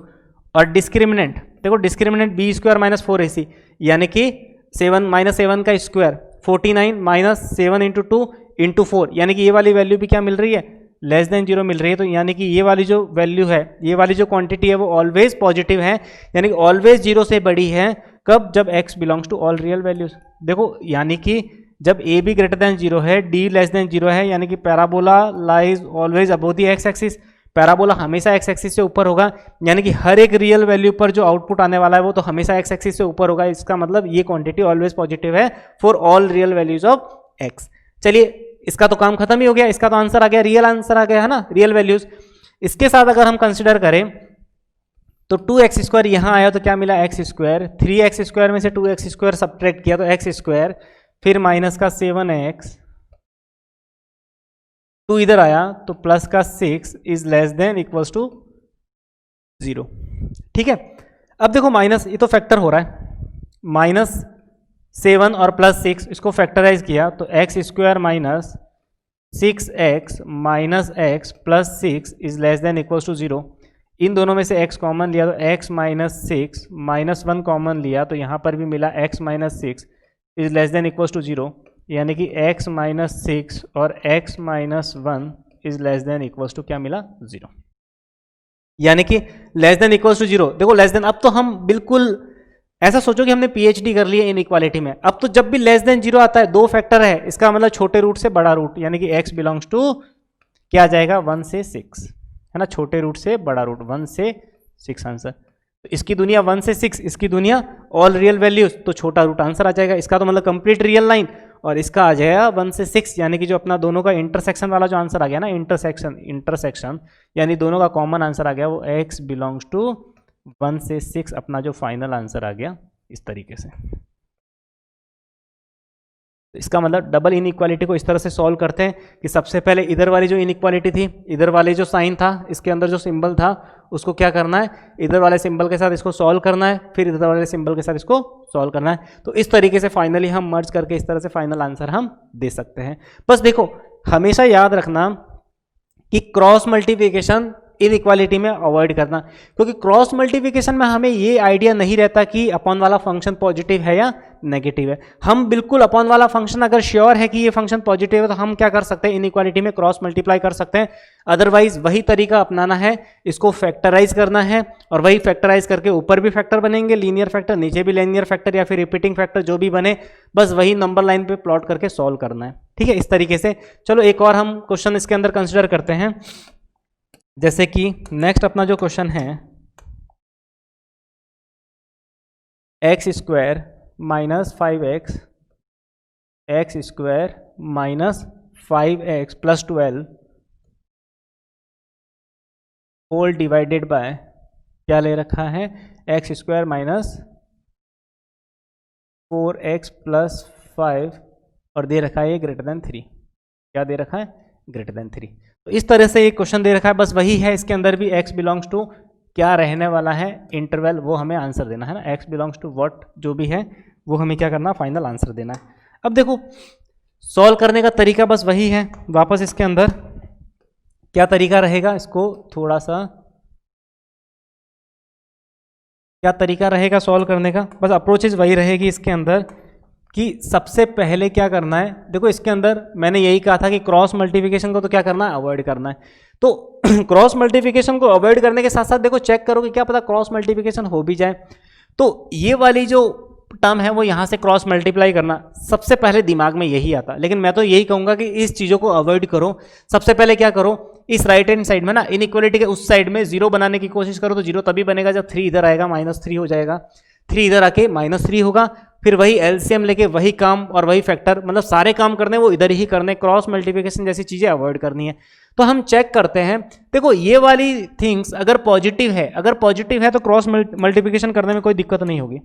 और डिस्क्रिमिनेंट देखो, डिस्क्रिमिनेंट b² माइनस 4ac, यानी कि 7 माइनस 7 का स्क्वायर, 49 माइनस 7 इंटू 2 इंटू 4, यानी कि ये वाली वैल्यू भी क्या मिल रही है, लेस देन 0 मिल रही है। तो यानी कि ये वाली जो वैल्यू है, ये वाली जो क्वांटिटी है वो ऑलवेज पॉजिटिव है, यानी कि ऑलवेज 0 से बड़ी है, कब, जब x belongs to all real values. देखो यानी कि जब a भी ग्रेटर देन 0 है, d लेस देन 0 है, यानी कि parabola lies always above the x axis, parabola हमेशा x एक्सिस से ऊपर होगा, यानी कि हर एक रियल वैल्यू पर जो आउटपुट आने वाला है वो तो हमेशा x एक्सिस से ऊपर होगा। इसका मतलब ये क्वांटिटी ऑलवेज पॉजिटिव है for all real values of x। चलिए इसका तो काम खत्म ही हो गया, इसका तो आंसर आ गया, रियल आंसर आ गया, है ना, रियल वैल्यूज। इसके साथ अगर हम कंसिडर करें तो 2x² यहां आया तो क्या मिला, x², 3x² में से 2x² सब्ट्रैक्ट किया तो x², फिर माइनस का 7x, 2 इधर आया तो प्लस का 6 is less than equals to 0। ठीक है, अब देखो माइनस, ये तो फैक्टर हो रहा है, माइनस 7 और प्लस 6 इसको फैक्टराइज किया तो x² minus 6x minus x plus 6 is less than equals to 0। इन दोनों में से x कॉमन लिया तो x माइनस 6 माइनस 1 कॉमन लिया तो यहाँ पर भी मिला x minus 6 is less than equals to 0, यानी कि x माइनस 6 और x minus 1 is less than equals to क्या मिला, 0, यानी कि लेस देन इक्वल्स टू 0। देखो लेस देन, अब तो हम बिल्कुल ऐसा सोचो कि हमने PhD कर लिया इनइक्वालिटी में। अब तो जब भी लेस देन 0 आता है, 2 फैक्टर है, इसका मतलब छोटे रूट से बड़ा रूट, यानी कि x बिलोंग्स टू क्या आ जाएगा, 1 से 6, है ना, छोटे रूट से बड़ा रूट, 1 से 6 आंसर। तो इसकी दुनिया 1 से 6, इसकी दुनिया ऑल रियल वैल्यूज, तो छोटा रूट आंसर आ जाएगा। इसका तो मतलब कंप्लीट रियल लाइन, और इसका आ जाएगा 1 से 6, यानी कि जो अपना दोनों का इंटरसेक्शन वाला जो आंसर आ गया ना, इंटरसेक्शन यानी दोनों का कॉमन आंसर आ गया, वो x बिलोंग्स टू 1 से 6 अपना जो फाइनल आंसर आ गया, इस तरीके से। तो इसका मतलब डबल इनइक्वालिटी को इस तरह से सॉल्व करते हैं कि सबसे पहले इधर वाली जो इनइक्वालिटी थी, इधर वाले जो साइन था, इसके अंदर जो सिंबल था, उसको क्या करना है, इधर वाले सिंबल के साथ इसको सॉल्व करना है, फिर इधर वाले सिंबल के साथ इसको सॉल्व करना है। तो इस तरीके से फाइनली हम मर्ज करके इस तरह से फाइनल आंसर हम दे सकते हैं। बस देखो हमेशा याद रखना कि क्रॉस मल्टीप्लिकेशन इनइक्वालिटी में अवॉइड करना, क्योंकि क्रॉस मल्टीप्लिकेशन में हमें ये आइडिया नहीं रहता कि अपॉन वाला फंक्शन पॉजिटिव है या नेगेटिव है। हम बिल्कुल अपॉन वाला फंक्शन अगर श्योर है कि ये फंक्शन पॉजिटिव है तो हम क्या कर सकते हैं, इनइक्वालिटी में क्रॉस मल्टीप्लाई कर सकते हैं। अदरवाइज वही तरीका अपनाना है, इसको फैक्टराइज करना है और वही फैक्टराइज करके ऊपर भी फैक्टर बनेंगे लीनियर फैक्टर, नीचे भी लीनियर फैक्टर या फिर रिपीटिंग फैक्टर जो भी बने, बस वही नंबर लाइन पे प्लॉट करके सॉल्व करना है। ठीक है, इस तरीके से। चलो एक और हम क्वेश्चन इसके अंदर कंसिडर करते हैं। जैसे कि नेक्स्ट अपना जो क्वेश्चन है, X square minus 5x X square minus 5x plus 12 whole divided by क्या ले रखा है, X square minus 4x plus 5 और दे रखा है ग्रेटर देन 3। क्या दे रखा है, ग्रेटर देन 3। तो इस तरह से एक क्वेश्चन दे रखा है, बस वही है, इसके अंदर भी x बिलोंग्स टू क्या रहने वाला है, इंटरवल, वो हमें आंसर देना है ना, x बिलोंग्स टू व्हाट जो भी है वो हमें क्या करना, फाइनल आंसर देना है। अब देखो सॉल्व करने का तरीका बस वही है, वापस इसके अंदर क्या तरीका रहेगा, इसको थोड़ा सा क्या तरीका रहेगा सॉल्व करने का, बस अप्रोचेज वही रहेगी इसके अंदर कि सबसे पहले क्या करना है। देखो इसके अंदर मैंने यही कहा था कि क्रॉस मल्टीप्लिकेशन को तो क्या करना है, अवॉइड करना है। तो क्रॉस मल्टीप्लिकेशन को अवॉइड करने के साथ साथ देखो चेक करो कि क्या पता क्रॉस मल्टीप्लिकेशन हो भी जाए। तो ये वाली जो टर्म है वो यहाँ से क्रॉस मल्टीप्लाई करना सबसे पहले दिमाग में यही आता, लेकिन मैं तो यही कहूँगा कि इस चीज़ों को अवॉइड करो। सबसे पहले क्या करो, इस राइट हैंड साइड में ना इनइक्वालिटी के उस साइड में जीरो बनाने की कोशिश करो। तो जीरो तभी बनेगा जब 3 इधर आएगा, -3 हो जाएगा, 3 इधर आके -3 होगा। फिर वही एलसीएम लेके वही काम और वही फैक्टर, मतलब सारे काम करने वो इधर ही करने, क्रॉस मल्टीप्लिकेशन जैसी चीज़ें अवॉइड करनी है। तो हम चेक करते हैं, देखो ये वाली थिंग्स अगर पॉजिटिव है, तो क्रॉस मल्टीप्लिकेशन करने में कोई दिक्कत नहीं होगी,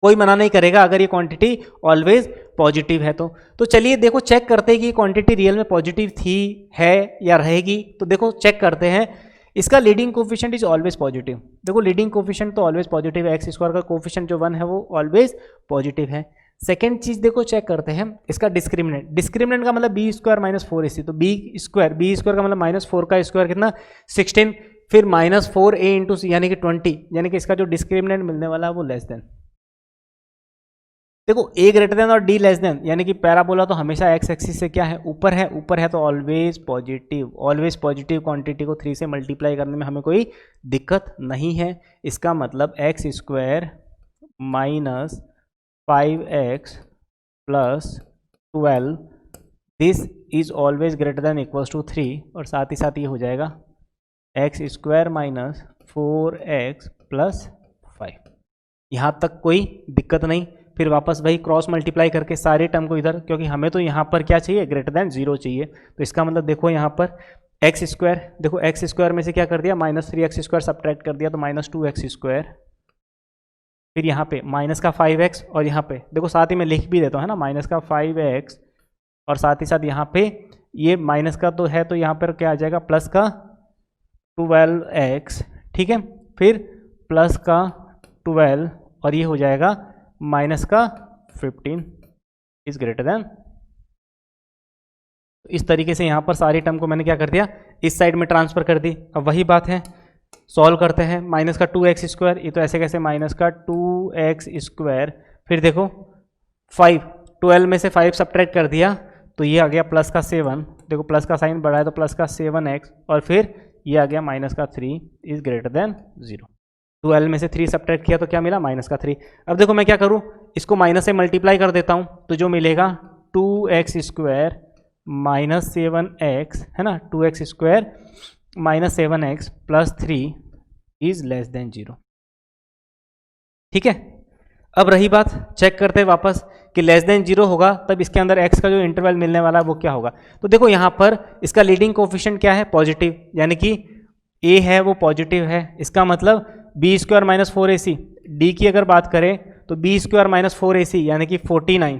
कोई मना नहीं करेगा अगर ये क्वांटिटी ऑलवेज पॉजिटिव है। तो चलिए देखो चेक करते हैं कि ये क्वांटिटी रियल में पॉजिटिव थी, है या रहेगी। तो देखो चेक करते हैं, इसका leading coefficient is always positive. देखो लीडिंग कोफिशिएंट तो ऑलवेज पॉजिटिव है, एक्स स्क्वायर का कोफिशिएंट जो 1 है वो ऑलवेज पॉजिटिव है। सेकेंड चीज देखो चेक करते हैं इसका डिस्क्रिमिनेंट का मतलब बी स्क्वायर माइनस 4ac। तो बी स्क्वायर का मतलब -4 का स्क्वायर कितना, 16, फिर -4a इंटू सी यानी कि 20, यानी कि इसका जो डिस्क्रिमिनेंट मिलने वाला है वो लेस देन। देखो a ग्रेटर देन और d लेस देन, यानी कि पैराबोला तो हमेशा x एक्सिस से क्या है, ऊपर है तो ऑलवेज पॉजिटिव क्वांटिटी को 3 से मल्टीप्लाई करने में हमें कोई दिक्कत नहीं है। इसका मतलब X square minus 5x plus 12 this is always greater than equals to 3, और साथ ही साथ ये हो जाएगा x square minus 4x plus 5। यहाँ तक कोई दिक्कत नहीं। फिर वापस वही क्रॉस मल्टीप्लाई करके सारे टर्म को इधर, क्योंकि हमें तो यहाँ पर क्या चाहिए, ग्रेटर देन 0 चाहिए। तो इसका मतलब देखो यहाँ पर एक्स स्क्वायर, देखो एक्स स्क्वायर में से क्या कर दिया, -3x स्क्वायर सब्ट्रैक्ट कर दिया तो -2x स्क्वायर, फिर यहाँ पे माइनस का 5x, और यहाँ पे देखो साथ ही मैं लिख भी देता हूँ है ना, माइनस का 5x, और साथ ही साथ यहाँ पे ये माइनस का तो है तो यहाँ पर क्या आ जाएगा, प्लस का 12x, ठीक है, फिर प्लस का 12 और ये हो जाएगा माइनस का 15 इज ग्रेटर देन। इस तरीके से यहाँ पर सारी टर्म को मैंने क्या कर दिया, इस साइड में ट्रांसफर कर दी। अब वही बात है, सॉल्व करते हैं, माइनस का 2x स्क्वायर, ये तो ऐसे कैसे, माइनस का 2x स्क्वायर, फिर देखो 5, 12 में से 5 सब्ट्रैक्ट कर दिया तो ये आ गया प्लस का 7, देखो प्लस का साइन बढ़ा है तो प्लस का 7x, और फिर ये आ गया माइनस का 3 इज ग्रेटर देन 0। 12 में से 3 सब्ट्रैक्ट किया तो क्या मिला, माइनस का 3। अब देखो मैं क्या करूँ, इसको माइनस से मल्टीप्लाई कर देता हूँ तो जो मिलेगा 2x स्क्वायर माइनस 7x, है ना, 2x square minus 7x plus 3 is less then 0। ठीक है, अब रही बात, चेक करते हैं वापस कि लेस देन 0 होगा तब इसके अंदर x का जो इंटरवल मिलने वाला है वो क्या होगा। तो देखो यहाँ पर इसका लीडिंग कोफिशिएंट क्या है, पॉजिटिव, यानी कि a है वो पॉजिटिव है। इसका मतलब B square minus 4ac, D की अगर बात करें तो बी स्क्वायर माइनस 4ac यानी कि 49,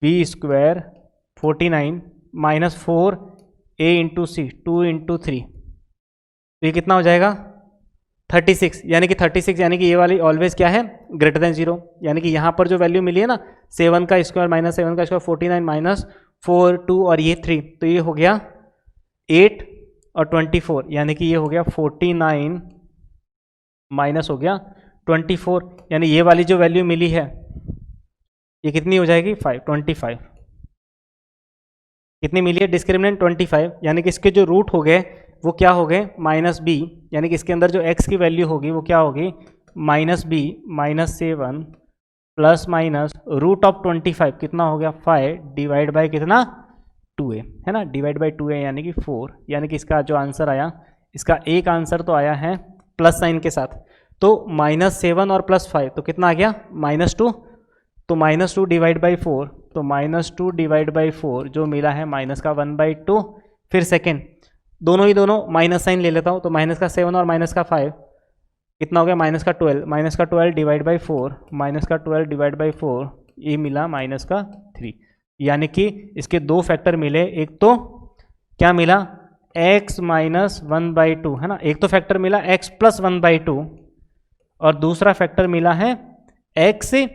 बी स्क्वायर 49 माइनस 4 ए इंटू सी 2 इंटू 3, तो ये कितना हो जाएगा 36, यानी कि 36 यानी कि ये वाली ऑलवेज क्या है ग्रेटर देन 0, यानी कि यहाँ पर जो वैल्यू मिली है ना 7 का स्क्वायर माइनस 7 का स्क्वायर 49 माइनस 4 2 और ये 3, तो ये हो गया 8 और 24, यानी कि ये हो गया 49 माइनस हो गया 24, यानी ये वाली जो वैल्यू मिली है ये कितनी हो जाएगी 25 कितनी मिली है डिस्क्रिमिनेंट 25, यानी कि इसके जो रूट हो गए वो क्या हो गए माइनस बी, यानी कि इसके अंदर जो x की वैल्यू होगी वो क्या होगी minus B minus 7 plus minus root of 25 कितना हो गया 5 डिवाइड बाय कितना 2a है ना, डिवाइड बाय 2a यानी कि 4, यानी कि इसका जो आंसर आया, इसका एक आंसर तो आया है प्लस साइन के साथ, तो -7 और +5 तो कितना आ गया -2, तो -2 डिवाइड बाई 4, तो -2 डिवाइड बाई 4 जो मिला है माइनस का 1/2, फिर सेकेंड दोनों ही दोनों माइनस साइन ले लेता हूँ, तो माइनस का 7 और माइनस का 5 कितना हो गया माइनस का 12 डिवाइड बाई 4, माइनस का 12 डिवाइड बाई 4 ये मिला माइनस का 3, यानी कि इसके दो फैक्टर मिले, एक तो क्या मिला x माइनस 1/2 है ना, एक तो फैक्टर मिला x प्लस 1/2 और दूसरा फैक्टर मिला है x,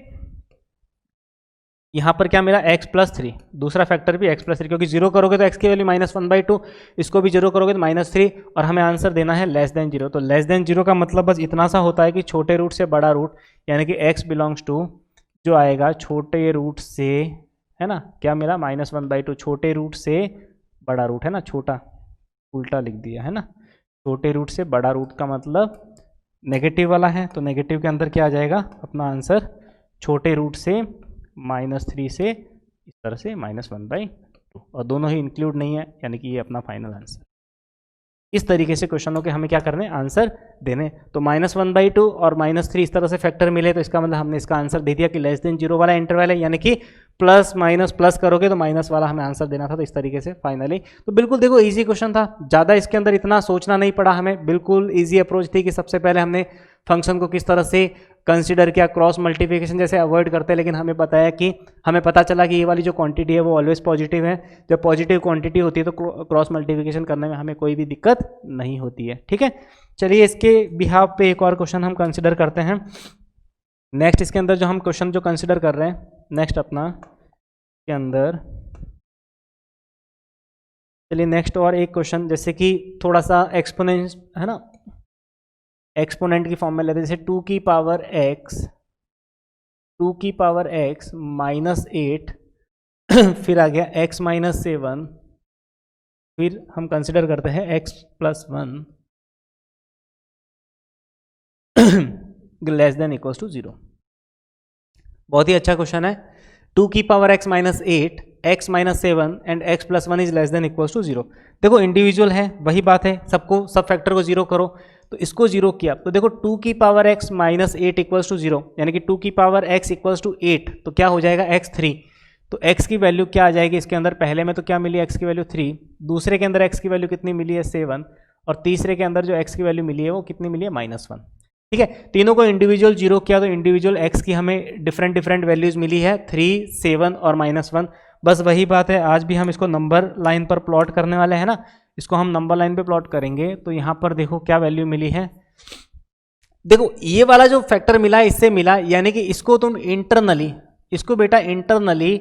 यहाँ पर क्या मिला x प्लस 3, दूसरा फैक्टर भी x प्लस 3, क्योंकि जीरो करोगे तो x की वैल्यू -1/2, इसको भी जीरो करोगे तो -3 और हमें आंसर देना है लेस देन 0, तो लेस देन 0 का मतलब बस इतना सा होता है कि छोटे रूट से बड़ा रूट, यानी कि x बिलोंग्स टू जो आएगा छोटे रूट से, है ना, क्या मिला -1/2 छोटे रूट से बड़ा रूट है ना, छोटा उल्टा लिख दिया है ना, छोटे रूट से बड़ा रूट का मतलब नेगेटिव वाला है, तो नेगेटिव के अंदर क्या आ जाएगा अपना आंसर छोटे रूट से -3 से इस तरह से -1/2 और दोनों ही इंक्लूड नहीं है, यानी कि ये अपना फाइनल आंसर। इस तरीके से क्वेश्चनों के हमें क्या करने आंसर देने, तो -1/2 और -3 इस तरह से फैक्टर मिले, तो इसका मतलब हमने इसका आंसर दे दिया कि लेस देन 0 वाला इंटरवल है, यानी कि प्लस माइनस प्लस करोगे तो माइनस वाला हमें आंसर देना था, तो इस तरीके से फाइनली तो बिल्कुल देखो इजी क्वेश्चन था, ज़्यादा इसके अंदर इतना सोचना नहीं पड़ा हमें, बिल्कुल ईजी अप्रोच थी कि सबसे पहले हमने फंक्शन को किस तरह से कंसीडर किया, क्रॉस मल्टीप्लिकेशन जैसे अवॉइड करते हैं, लेकिन हमें बताया कि हमें पता चला कि ये वाली जो क्वांटिटी है वो ऑलवेज पॉजिटिव है, जब पॉजिटिव क्वांटिटी होती है तो क्रॉस मल्टीप्लिकेशन करने में हमें कोई भी दिक्कत नहीं होती है। ठीक है, चलिए इसके बिहाफ पे एक और क्वेश्चन हम कंसिडर करते हैं। नेक्स्ट इसके अंदर जो हम क्वेश्चन जो कंसिडर कर रहे हैं नेक्स्ट अपना के अंदर, चलिए नेक्स्ट और एक क्वेश्चन जैसे कि थोड़ा सा एक्सपोनेंट है ना, एक्सपोनेंट की फॉर्म में लेते हैं, जैसे 2 की पावर x -8 फिर आ गया x -7, फिर हम कंसिडर करते हैं x + 1 less than equals to 0। बहुत ही अच्छा क्वेश्चन है। 2 की power x -8 x -7 and x + 1 is less than equals to 0। देखो इंडिविजुअल है, वही बात है, सबको सब फैक्टर को 0 करो, तो इसको 0 किया तो देखो 2 की पावर x -8 इक्वल्स टू 0, यानी कि 2 की पावर x इक्वल्स टू 8, तो क्या हो जाएगा x 3, तो x की वैल्यू क्या आ जाएगी इसके अंदर, पहले में तो क्या मिली x की वैल्यू 3, दूसरे के अंदर x की वैल्यू कितनी मिली है 7 और तीसरे के अंदर जो x की वैल्यू मिली है वो कितनी मिली है -1। ठीक है, तीनों को इंडिविजुअल 0 किया तो इंडिविजुअल x की हमें डिफरेंट वैल्यूज मिली है 3, 7 और -1। बस वही बात है, आज भी हम इसको नंबर लाइन पर प्लॉट करने वाले हैं ना, इसको हम नंबर लाइन पे प्लॉट करेंगे, तो यहाँ पर देखो क्या वैल्यू मिली है, देखो ये वाला जो फैक्टर मिला है इससे मिला, यानी कि इसको तुम इंटरनली, इसको बेटा इंटरनली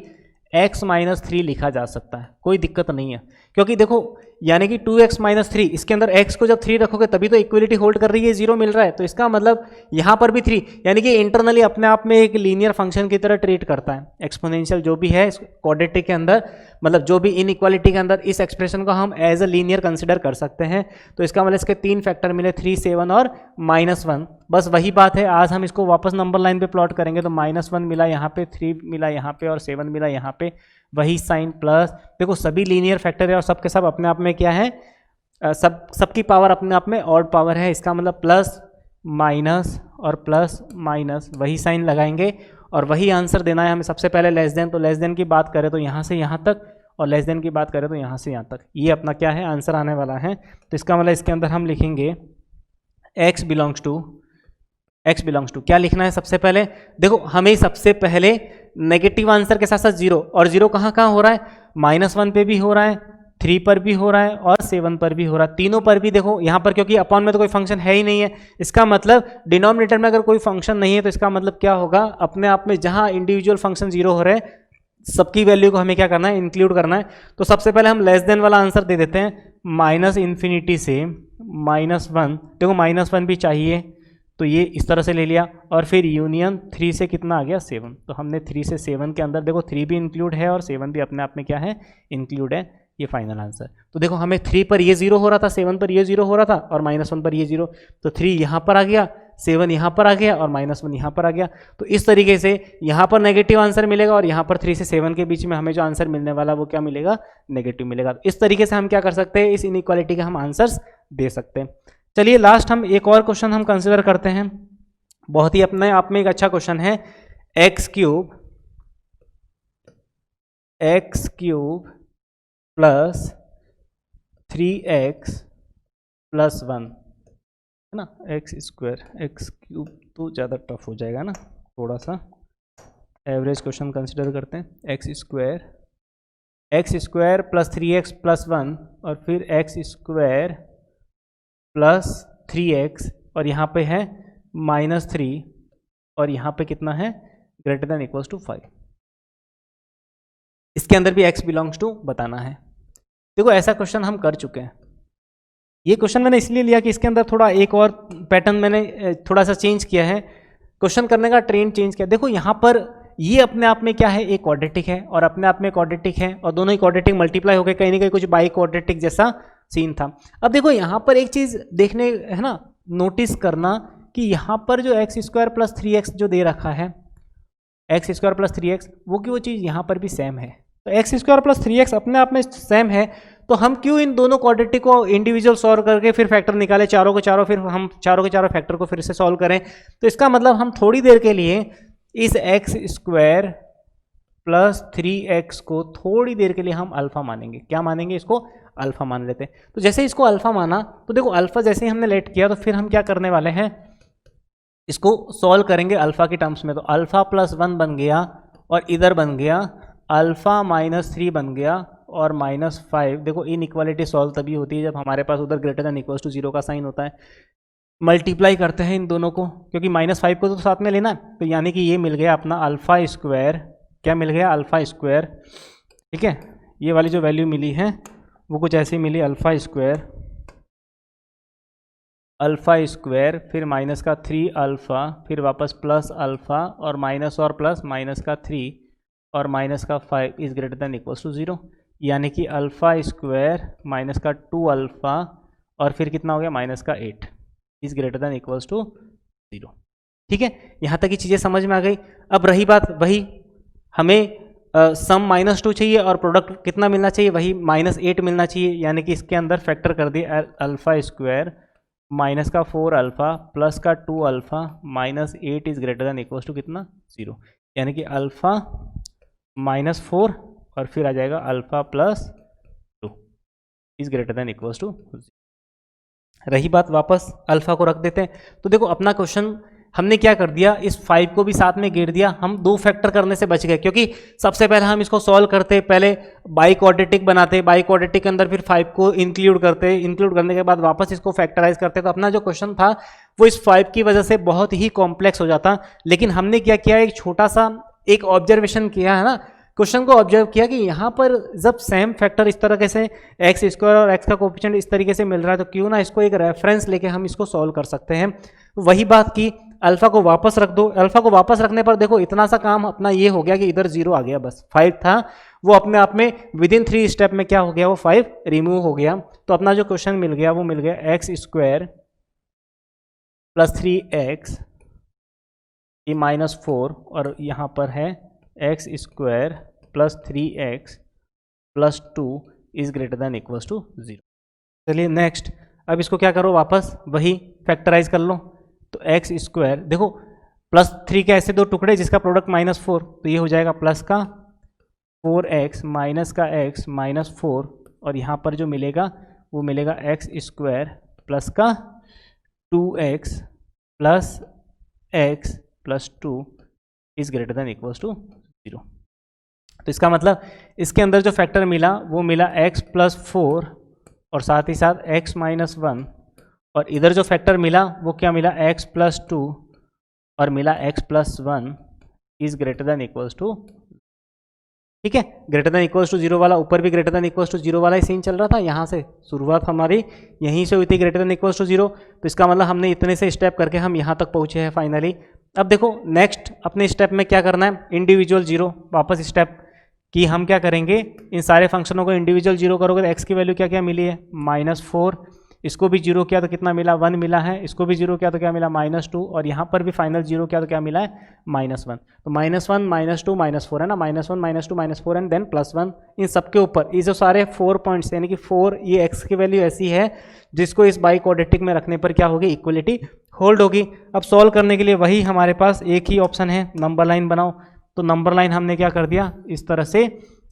x -3 लिखा जा सकता है, कोई दिक्कत नहीं है, क्योंकि देखो यानी कि 2x -3 इसके अंदर x को जब 3 रखोगे तभी तो इक्वलिटी होल्ड कर रही है, 0 मिल रहा है, तो इसका मतलब यहाँ पर भी 3, यानी कि इंटरनली अपने आप में एक लीनियर फंक्शन की तरह ट्रीट करता है। एक्सपोनेंशियल जो भी है क्वाड्रेटिक के अंदर, मतलब जो भी इनइक्वालिटी के अंदर, इस एक्सप्रेशन को हम एज अ लीनियर कंसिडर कर सकते हैं, तो इसका मतलब इसके 3 फैक्टर मिले 3, 7 और -1। बस वही बात है, आज हम इसको वापस नंबर लाइन पे प्लॉट करेंगे, तो -1 मिला यहाँ पे, 3 मिला यहाँ पे और 7 मिला यहाँ पे, वही साइन प्लस, देखो सभी लीनियर फैक्टर है और सबके सब अपने आप में क्या है, सबकी पावर अपने आप में ऑड पावर है, इसका मतलब प्लस माइनस और प्लस माइनस, वही साइन लगाएंगे और वही आंसर देना है हमें। सबसे पहले लेस देन, तो लेस देन की बात करें तो यहाँ से यहाँ तक, और लेस देन की बात करें तो यहाँ से यहाँ तक, ये अपना क्या है आंसर आने वाला है। तो इसका मतलब इसके अंदर हम लिखेंगे x belongs to x belongs to, क्या लिखना है सबसे पहले, देखो हमें सबसे पहले नेगेटिव आंसर के साथ साथ जीरो, और जीरो कहाँ कहाँ हो रहा है, -1 पे भी हो रहा है, 3 पर भी हो रहा है और 7 पर भी हो रहा है, तीनों पर भी देखो यहाँ पर, क्योंकि अपॉन में तो कोई फंक्शन है ही नहीं है, इसका मतलब डिनोमिनेटर में अगर कोई फंक्शन नहीं है तो इसका मतलब क्या होगा, अपने आप में जहाँ इंडिविजुअल फंक्शन जीरो हो रहे हैं सबकी वैल्यू को हमें क्या करना है, इंक्लूड करना है। तो सबसे पहले हम लेस देन वाला आंसर दे देते हैं, -∞ से -1, देखो -1 भी चाहिए तो ये इस तरह से ले लिया, और फिर यूनियन 3 से कितना आ गया 7, तो हमने 3 से 7 के अंदर देखो 3 भी इंक्लूड है और 7 भी अपने आप में क्या है, इंक्लूड है, ये फाइनल आंसर। तो देखो हमें 3 पर ये 0 हो रहा था, 7 पर ये 0 हो रहा था और -1 पर ये 0, तो 3 यहाँ पर आ गया, 7 यहाँ पर आ गया और -1 यहाँ पर आ गया। तो इस तरीके से यहाँ पर नेगेटिव आंसर मिलेगा और यहाँ पर 3 से 7 के बीच में हमें जो आंसर मिलने वाला वो क्या मिलेगा, नेगेटिव मिलेगा। इस तरीके से हम क्या कर सकते हैं, इस इनइक्वालिटी के हम आंसर्स दे सकते हैं। चलिए लास्ट हम एक और क्वेश्चन हम कंसिडर करते हैं, बहुत ही अपने आप में एक अच्छा क्वेश्चन है, x³ प्लस 3x प्लस 1 है ना, x² x³ तो ज़्यादा टफ हो जाएगा ना, थोड़ा सा एवरेज क्वेश्चन कंसिडर करते हैं, x² प्लस 3x प्लस 1 और फिर x² प्लस 3x और यहाँ पे है -3 और यहाँ पे कितना है, ग्रेटर देन इक्वल्स टू 5। इसके अंदर भी x बिलोंग्स टू बताना है। देखो ऐसा क्वेश्चन हम कर चुके हैं, ये क्वेश्चन मैंने इसलिए लिया कि इसके अंदर थोड़ा एक और पैटर्न मैंने थोड़ा सा चेंज किया है, क्वेश्चन करने का ट्रेंड चेंज किया। देखो यहाँ पर ये अपने आप में क्या है, एक क्वाड्रेटिक है और अपने आप में क्वाड्रेटिक है और दोनों ही क्वाड्रेटिक मल्टीप्लाई हो गए, कहीं ना कहीं कुछ बाई क्वाड्रेटिक जैसा सीन था। अब देखो यहाँ पर एक चीज़ देखने है ना, नोटिस करना कि यहाँ पर जो x² प्लस 3x जो दे रखा है, x² प्लस 3x, वो की वो चीज़ यहाँ पर भी सेम है। तो x² प्लस 3x अपने आप में सेम है, तो हम क्यों इन दोनों क्वाड्रेटिक को इंडिविजुअल सॉल्व करके फिर फैक्टर निकाले, चारों को चारों, फिर हम चारों के चारों फैक्टर को फिर से सॉल्व करें। तो इसका मतलब हम थोड़ी देर के लिए इस x² प्लस 3x को थोड़ी देर के लिए हम अल्फा मानेंगे। क्या मानेंगे, इसको अल्फा मान लेते हैं। तो जैसे इसको अल्फा माना तो देखो अल्फा जैसे ही हमने लेट किया तो फिर हम क्या करने वाले हैं, इसको सॉल्व करेंगे अल्फा के टर्म्स में। तो अल्फा प्लस 1 बन गया और इधर बन गया अल्फा -3 बन गया और -5। देखो इनइक्वालिटी सॉल्व तभी होती है जब हमारे पास उधर ग्रेटर देन इक्वल्स टू 0 का साइन होता है। मल्टीप्लाई करते हैं इन दोनों को, क्योंकि -5 को तो साथ में लेना है, तो यानी कि ये मिल गया अपना α², क्या मिल गया, α²। ठीक है, ये वाली जो वैल्यू मिली है वो कुछ ऐसी मिली, α², फिर माइनस का 3α, फिर वापस प्लस अल्फा और माइनस और प्लस माइनस का 3 और माइनस का 5 is greater than equals to 0, यानी कि α² माइनस का 2α और फिर कितना हो गया माइनस का 8 is greater than equals to 0। ठीक है, यहाँ तक की चीज़ें समझ में आ गई। अब रही बात वही, हमें सम -2 चाहिए और प्रोडक्ट कितना मिलना चाहिए, वही -8 मिलना चाहिए, यानी कि इसके अंदर फैक्टर कर दिए α² माइनस का 4α प्लस का 2α minus 8 is greater than equals to कितना 0, यानी कि अल्फा -4 और फिर आ जाएगा alpha plus 2 is greater than equals to 0। रही बात, वापस अल्फा को रख देते हैं। तो देखो अपना क्वेश्चन हमने क्या कर दिया, इस 5 को भी साथ में घेर दिया, हम 2 फैक्टर करने से बच गए, क्योंकि सबसे पहले हम इसको सॉल्व करते, पहले बाई क्वाड्रेटिक बनाते, बाई क्वाड्रेटिक के अंदर फिर 5 को इंक्लूड करते, इंक्लूड करने के बाद वापस इसको फैक्टराइज करते, तो अपना जो क्वेश्चन था वो इस 5 की वजह से बहुत ही कॉम्प्लेक्स हो जाता। लेकिन हमने क्या किया, एक छोटा सा एक ऑब्जर्वेशन किया है ना, क्वेश्चन को ऑब्जर्व किया कि यहाँ पर जब सेम फैक्टर इस तरह से x² और x का कोएफिशिएंट इस तरीके से मिल रहा है, तो क्यों ना इसको एक रेफरेंस लेके हम इसको सॉल्व कर सकते हैं। वही बात की, अल्फा को वापस रख दो, अल्फा को वापस रखने पर देखो इतना सा काम अपना ये हो गया कि इधर 0 आ गया, बस 5 था वो अपने आप में विदिन 3 स्टेप में क्या हो गया, वो 5 रिमूव हो गया। तो अपना जो क्वेश्चन मिल गया वो मिल गया x² प्लस 3x ये -4 और यहाँ पर है x² plus 3x plus 2 is greater than equals to 0। चलिए नेक्स्ट, अब इसको क्या करो, वापस वही फैक्टराइज कर लो। तो x² देखो +3 के ऐसे 2 टुकड़े जिसका प्रोडक्ट -4, तो ये हो जाएगा प्लस का 4x माइनस का x -4 और यहाँ पर जो मिलेगा वो मिलेगा x² प्लस का 2x plus x plus 2 is greater than equals to 0। तो इसका मतलब इसके अंदर जो फैक्टर मिला वो मिला x प्लस 4 और साथ ही साथ x माइनस 1, और इधर जो फैक्टर मिला वो क्या मिला x प्लस 2 और मिला x plus 1 is greater than equals to, ठीक है, ग्रेटर देन इक्वल्स टू 0 वाला, ऊपर भी ग्रेटर देन इक्वल्स टू 0 वाला ही सीन चल रहा था, यहाँ से शुरुआत हमारी यहीं से हुई थी ग्रेटर देन इक्वल्स टू 0। तो इसका मतलब हमने इतने से स्टेप करके हम यहाँ तक पहुँचे हैं फाइनली। अब देखो नेक्स्ट अपने स्टेप में क्या करना है, इंडिविजुअल 0 वापस स्टेप कि हम क्या करेंगे, इन सारे फंक्शनों को इंडिविजुअल 0 करोगे तो x की वैल्यू क्या क्या मिली है -4, इसको भी 0 किया तो कितना मिला 1 मिला है, इसको भी 0 किया तो क्या मिला -2, और यहाँ पर भी फाइनल 0 किया तो क्या मिला है -1। तो -1 -2 -4 है ना, -1 -2 -4 एंड देन +1। इन सबके ऊपर ये जो सारे 4 पॉइंट्स यानी कि 4, ये x की वैल्यू ऐसी है जिसको इस बाई क्वाड्रेटिक में रखने पर क्या होगी, इक्वलिटी होल्ड होगी। अब सॉल्व करने के लिए वही हमारे पास एक ही ऑप्शन है, नंबर लाइन बनाओ। तो नंबर लाइन हमने क्या कर दिया, इस तरह से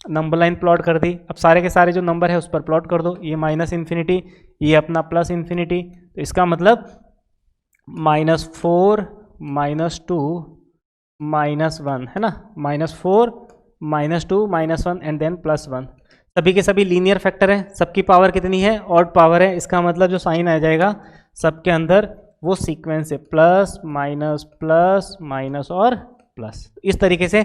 नंबर लाइन प्लॉट कर दी। अब सारे के सारे जो नंबर है उस पर प्लॉट कर दो, ये -∞, ये अपना +∞। तो इसका मतलब -4 -2 -1 है ना, -4 -2 -1 एंड देन +1। सभी के सभी लीनियर फैक्टर हैं, सबकी पावर कितनी है, ऑड पावर है। इसका मतलब जो साइन आ जाएगा सबके अंदर वो सीक्वेंस है, प्लस माइनस प्लस माइनस और प्लस। इस तरीके से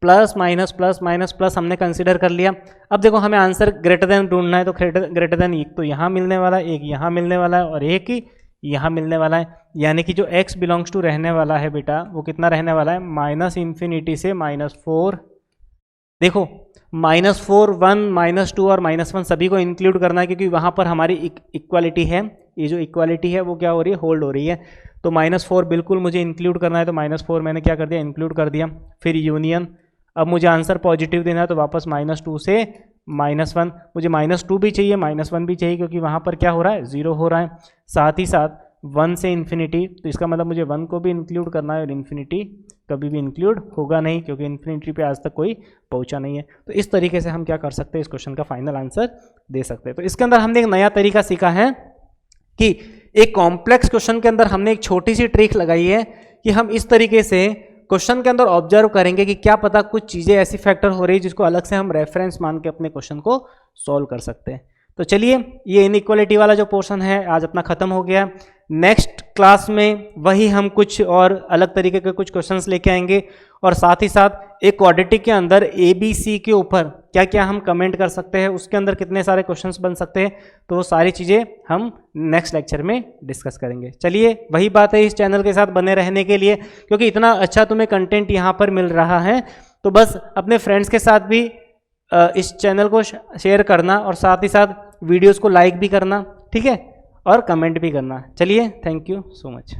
plus minus plus minus plus हमने कंसीडर कर लिया। अब देखो हमें आंसर ग्रेटर देन ढूंढना है, तो ग्रेटर देन एक तो यहाँ मिलने वाला है, एक यहाँ मिलने वाला है और एक ही यहाँ मिलने वाला है। यानी कि जो x बिलोंग्स टू रहने वाला है बेटा वो कितना रहने वाला है, -∞ से -4। देखो -4 1 -2 और -1 सभी को इंक्लूड करना है क्योंकि वहाँ पर हमारी इक्वालिटी है, ये जो इक्वालिटी है वो क्या हो रही है, होल्ड हो रही है। तो -4 बिल्कुल मुझे इंक्लूड करना है, तो -4 मैंने क्या कर दिया, इंक्लूड कर दिया। फिर यूनियन, अब मुझे आंसर पॉजिटिव देना है तो वापस -2 से -1, मुझे -2 भी चाहिए -1 भी चाहिए क्योंकि वहाँ पर क्या हो रहा है, 0 हो रहा है। साथ ही साथ 1 से ∞, तो इसका मतलब मुझे 1 को भी इंक्लूड करना है और ∞ कभी भी इंक्लूड होगा नहीं क्योंकि ∞ पे आज तक कोई पहुंचा नहीं है। तो इस तरीके से हम क्या कर सकते हैं, इस क्वेश्चन का फाइनल आंसर दे सकते हैं। तो इसके अंदर हमने एक नया तरीका सीखा है कि एक कॉम्प्लेक्स क्वेश्चन के अंदर हमने एक छोटी सी ट्रिक लगाई है कि हम इस तरीके से क्वेश्चन के अंदर ऑब्जर्व करेंगे कि क्या पता कुछ चीज़ें ऐसी फैक्टर हो रही है जिसको अलग से हम रेफरेंस मान के अपने क्वेश्चन को सॉल्व कर सकते हैं। तो चलिए ये इनइक्वालिटी वाला जो पोर्शन है आज अपना खत्म हो गया। नेक्स्ट क्लास में वही हम कुछ और अलग तरीके के कुछ क्वेश्चंस लेके आएंगे और साथ ही साथ एक क्वाड्रेटिक के अंदर ABC के ऊपर क्या क्या हम कमेंट कर सकते हैं, उसके अंदर कितने सारे क्वेश्चंस बन सकते हैं, तो वो सारी चीज़ें हम नेक्स्ट लेक्चर में डिस्कस करेंगे। चलिए वही बात है, इस चैनल के साथ बने रहने के लिए, क्योंकि इतना अच्छा तुम्हें कंटेंट यहाँ पर मिल रहा है, तो बस अपने फ्रेंड्स के साथ भी इस चैनल को शेयर करना और साथ ही साथ वीडियोस को लाइक भी करना, ठीक है, और कमेंट भी करना। चलिए थैंक यू सो मच।